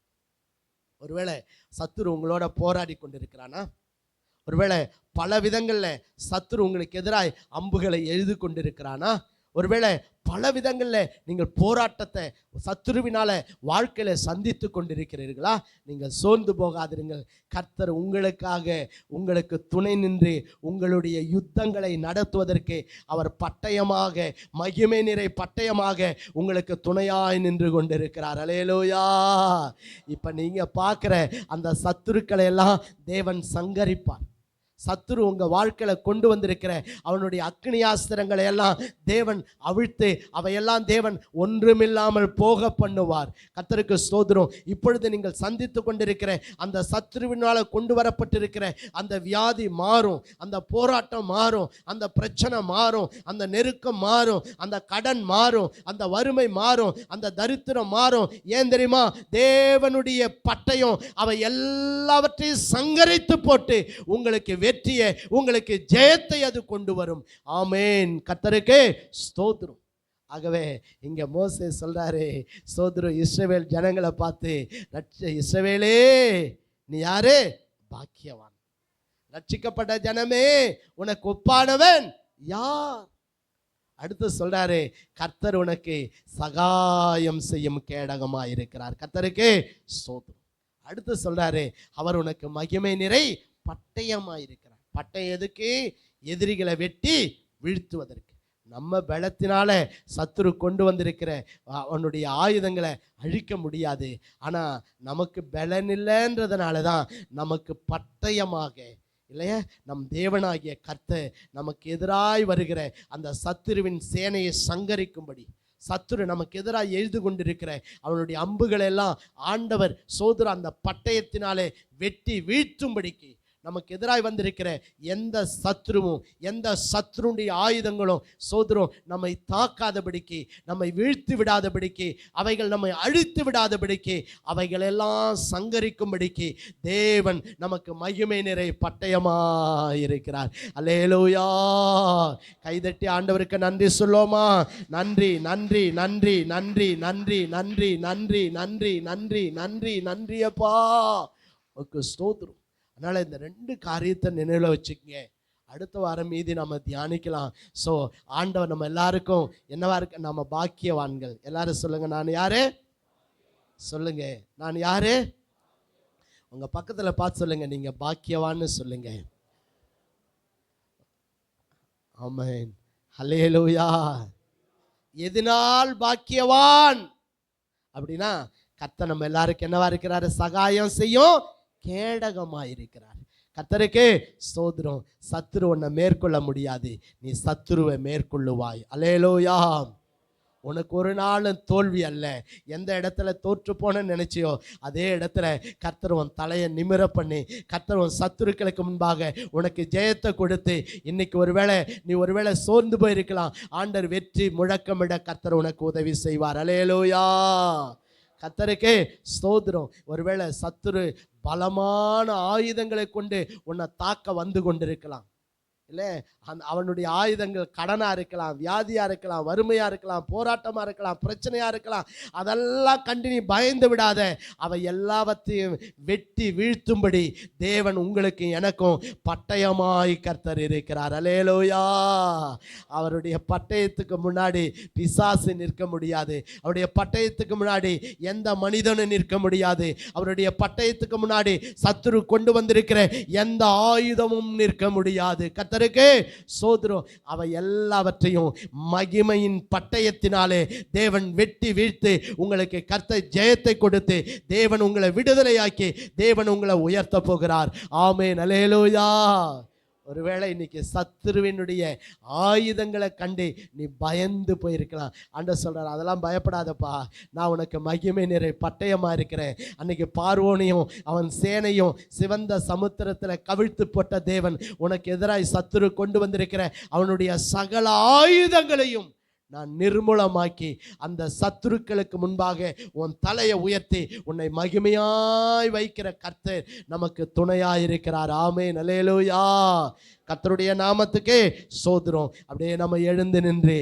ஒருவேளை சத்துரு உங்களோட போராடி கொண்டிருக்கிறானா? ஒருவேளை பல விதங்கள்ல சத்துரு உங்களுக்கு எதிராய் அம்புகளை எழுதி கொண்டிருக்கிறானா? ஒருவேளை பல விதங்களில் நீங்கள் போராட்டத்தை சத்துருவினால வாழ்க்கையில சந்தித்து கொண்டிருக்கிறீர்களா? நீங்கள் சோர்ந்து போகாதிருங்கள். கர்த்தர் உங்களுக்காக உங்களுக்கு துணை நின்று உங்களுடைய யுத்தங்களை நடத்துவதற்கு அவர் பட்டயமாக, மகிமை நிறை பட்டயமாக உங்களுக்கு துணையாய் நின்று கொண்டிருக்கிறார். அல்லேலூயா. இப்ப நீங்க பார்க்கிற அந்த சத்துருக்களை எல்லாம் தேவன் சங்கரிப்பார். சத்துரு உங்க வாழ்க்கையில கொண்டு வந்திருக்கிற அவனுடைய அக்னியாஸ்திரங்களை எல்லாம் தேவன் அவிழ்த்து அவையெல்லாம் தேவன் ஒன்றுமில்லாமல் போக பண்ணுவார். கர்த்தருக்கு ஸ்தோத்திரம். இப்பொழுது நீங்கள் சந்தித்து கொண்டிருக்கிற அந்த சத்துருவினால கொண்டு வரப்பட்டிருக்கிற அந்த வியாதி மாறும், அந்த போராட்டம் மாறும், அந்த பிரச்சனை மாறும், அந்த நெருக்கம் மாறும், அந்த கடன் மாறும், அந்த வறுமை மாறும், அந்த தரித்திரம் மாறும். ஏன் தெரியுமா? தேவனுடைய பட்டயம் அவை எல்லாவற்றையும் சங்கரித்து போட்டு உங்களுக்கு வெற்றியை, உங்களுக்கு ஜெயத்தை அது கொண்டு வரும். ஆமென். கர்த்தருக்கு ஸ்தோத்திரம். ஆகவே இங்க மோசே சொல்றாரு, ஸ்தோத்திரம், இஸ்ரவேல் ஜனங்களை பார்த்து, இஸ்ரவேலே நீ யாரு? பாக்கியவான். ரட்சிக்கப்பட்ட ஜனமே உனக்கு ஒப்பானவன் யார்? அடுத்து சொல்றாரு, கர்த்தர் உனக்கு சகாயம் செய்யும் கேடகமாய் இருக்கிறார். கர்த்தருக்கு ஸ்தோத்திரம். அடுத்து சொல்றாரு, அவர் உனக்கு மகிமை நிறை பட்டயமாயிருக்கிறார். பட்டயம் எதுக்கு? எதிரிகளை வெட்டி வீழ்த்துவதற்கு. நம்ம பலத்தினால சத்துரு கொண்டு வந்திருக்கிற அவனுடைய ஆயுதங்களை அழிக்க முடியாது. ஆனா நமக்கு பலன் இல்லைன்றதுனால தான் நமக்கு பட்டயமாக, இல்லையா, நம் தேவனாகிய கர்த்தர் நமக்கு எதிராய் வருகிற அந்த சத்துருவின் சேனையை சங்கரிக்கும்படி, சத்துரு நமக்கு எதிராக எழுது கொண்டிருக்கிற அவனுடைய அம்புகளை எல்லாம் ஆண்டவர் சோதர அந்த பட்டயத்தினாலே வெட்டி வீழ்த்தும்படிக்கு, நமக்கு எதிராய் வந்திருக்கிற எந்த சத்ருவும், எந்த சத்ருடைய ஆயுதங்களும் சோதரம் நம்மை தாக்காதபடிக்கு, நம்மை வீழ்த்தி விடாதபடிக்கு, அவைகள் நம்மை அழித்து விடாதபடிக்கு, அவைகளெல்லாம் சங்கரிக்கும்படிக்கு தேவன் நமக்கு மகிமை நிறை பட்டயமாயிருக்கிறார். அல்லேலூயா. கைதட்டி ஆண்டவருக்கு நன்றி சொல்லுவோமா? நன்றி, நன்றி, நன்றி, நன்றி, நன்றி, நன்றி, நன்றி, நன்றி, நன்றி, நன்றி, நன்றி அப்பா, உனக்கு ஸ்தோத்திரம். அதனால் இந்த ரெண்டு காரியத்தை நினைவில் வச்சுக்கங்க. அடுத்த வாரம் மீதி நம்ம தியானிக்கலாம். ஸோ ஆண்டவர் நம்ம எல்லாருக்கும் என்னவா இருக்கு? நம்ம பாக்கியவான்கள். எல்லாரும் சொல்லுங்க, நான் யாரு? சொல்லுங்க, நான் யாரு? உங்க பக்கத்துல பார்த்து சொல்லுங்க, நீங்க பாக்கியவான்னு சொல்லுங்க. ஆமென். ஹல்லேலூயா. எதனால் பாக்கியவான் அப்படின்னா, கர்த்தர் நம்ம எல்லாருக்கும் என்னவா இருக்கிறாரு? சகாயம் செய்யும் கேடகமாயிருக்கிறார். கர்த்தருக்கு ஸ்தோத்திரம். சத்துரு உன்னை மேற்கொள்ள முடியாது, நீ சத்துருவை மேற்கொள்ளுவாய். அல்லேலூயா. உனக்கு ஒரு நாளும் தோல்வி அல்ல. எந்த இடத்துல தோற்று போனன்னு நினைச்சியோ அதே இடத்துல கர்த்தர் உன் தலையை நிமிர பண்ணி, கர்த்தர் உன் சத்துருக்களுக்கு முன்பாக உனக்கு ஜெயத்தை கொடுத்து, இன்னைக்கு நீ ஒருவேளை சோர்ந்து போயிருக்கலாம், ஆண்டவர் வெற்றி முழக்கமிட கர்த்தர் உனக்கு உதவி செய்வார். அல்லேலூயா. கர்த்தருக்கு ஸ்தோத்திரம். ஒருவேளை சத்துரு பலமான ஆயுதங்களை கொண்டு உன்னை தாக்க வந்து கொண்டிருக்கலாம், இல்லை, அவனுடைய ஆயுதங்கள் கடனாக இருக்கலாம், வியாதியாக இருக்கலாம், வறுமையாக இருக்கலாம், போராட்டமாக இருக்கலாம், பிரச்சனையாக இருக்கலாம். அதெல்லாம் கண்டு நீ பயந்து விடாத. அவை எல்லாவற்றையும் வெட்டி வீழ்த்தும்படி தேவன் உங்களுக்கு எனக்கும் பட்டயமாய் கர்த்தர் இருக்கிறார். அல்லேலூயா. அவருடைய பட்டயத்துக்கு முன்னாடி பிசாசு நிற்க முடியாது. அவருடைய பட்டயத்துக்கு முன்னாடி எந்த மனிதனும் நிற்க முடியாது. அவருடைய பட்டயத்துக்கு முன்னாடி சத்துரு கொண்டு வந்திருக்கிற எந்த ஆயுதமும் நிற்க முடியாது. கர்த்தருக்கு சோதரம். அவை எல்லாவற்றையும் மகிமையின் பட்டயத்தினாலே தேவன் வெட்டி வீழ்த்து உங்களுக்கு கர்த்தர் ஜெயத்தை கொடுத்து தேவன் உங்களை விடுதலையாக்கி தேவன் உங்களை உயர்த்த போகிறார். ஆமென். அல்லேலூயா. ஒருவேளை இன்னைக்கு சத்துருவினுடைய ஆயுதங்களை கண்டு நீ பயந்து போயிருக்கலாம். ஆண்டவர் சொல்றார், அதெல்லாம் பயப்படாதப்பா, நான் உனக்கு மகிமை நிறை பட்டயமா இருக்கிறேன். அன்னைக்கு பார்வோனையும் அவன் சேனையும் சிவந்த சமுத்திரத்தில் கவிழ்த்து போட்ட தேவன் உனக்கு எதிராய் சத்துரு கொண்டு வந்திருக்கிற அவனுடைய சகல ஆயுதங்களையும் நான் நிர்மூலமாக்கி அந்த சத்துருக்களுக்கு முன்பாக உன் தலையை உயர்த்தி உன்னை மகிமையாய் வைக்கிற கர்த்தர் நமக்கு துணையாயிருக்கிறார். ஆமென். அல்லேலூயா. கர்த்தருடைய நாமத்துக்கு ஸ்தோத்திரம். அப்படியே நம்ம எழுந்து நின்று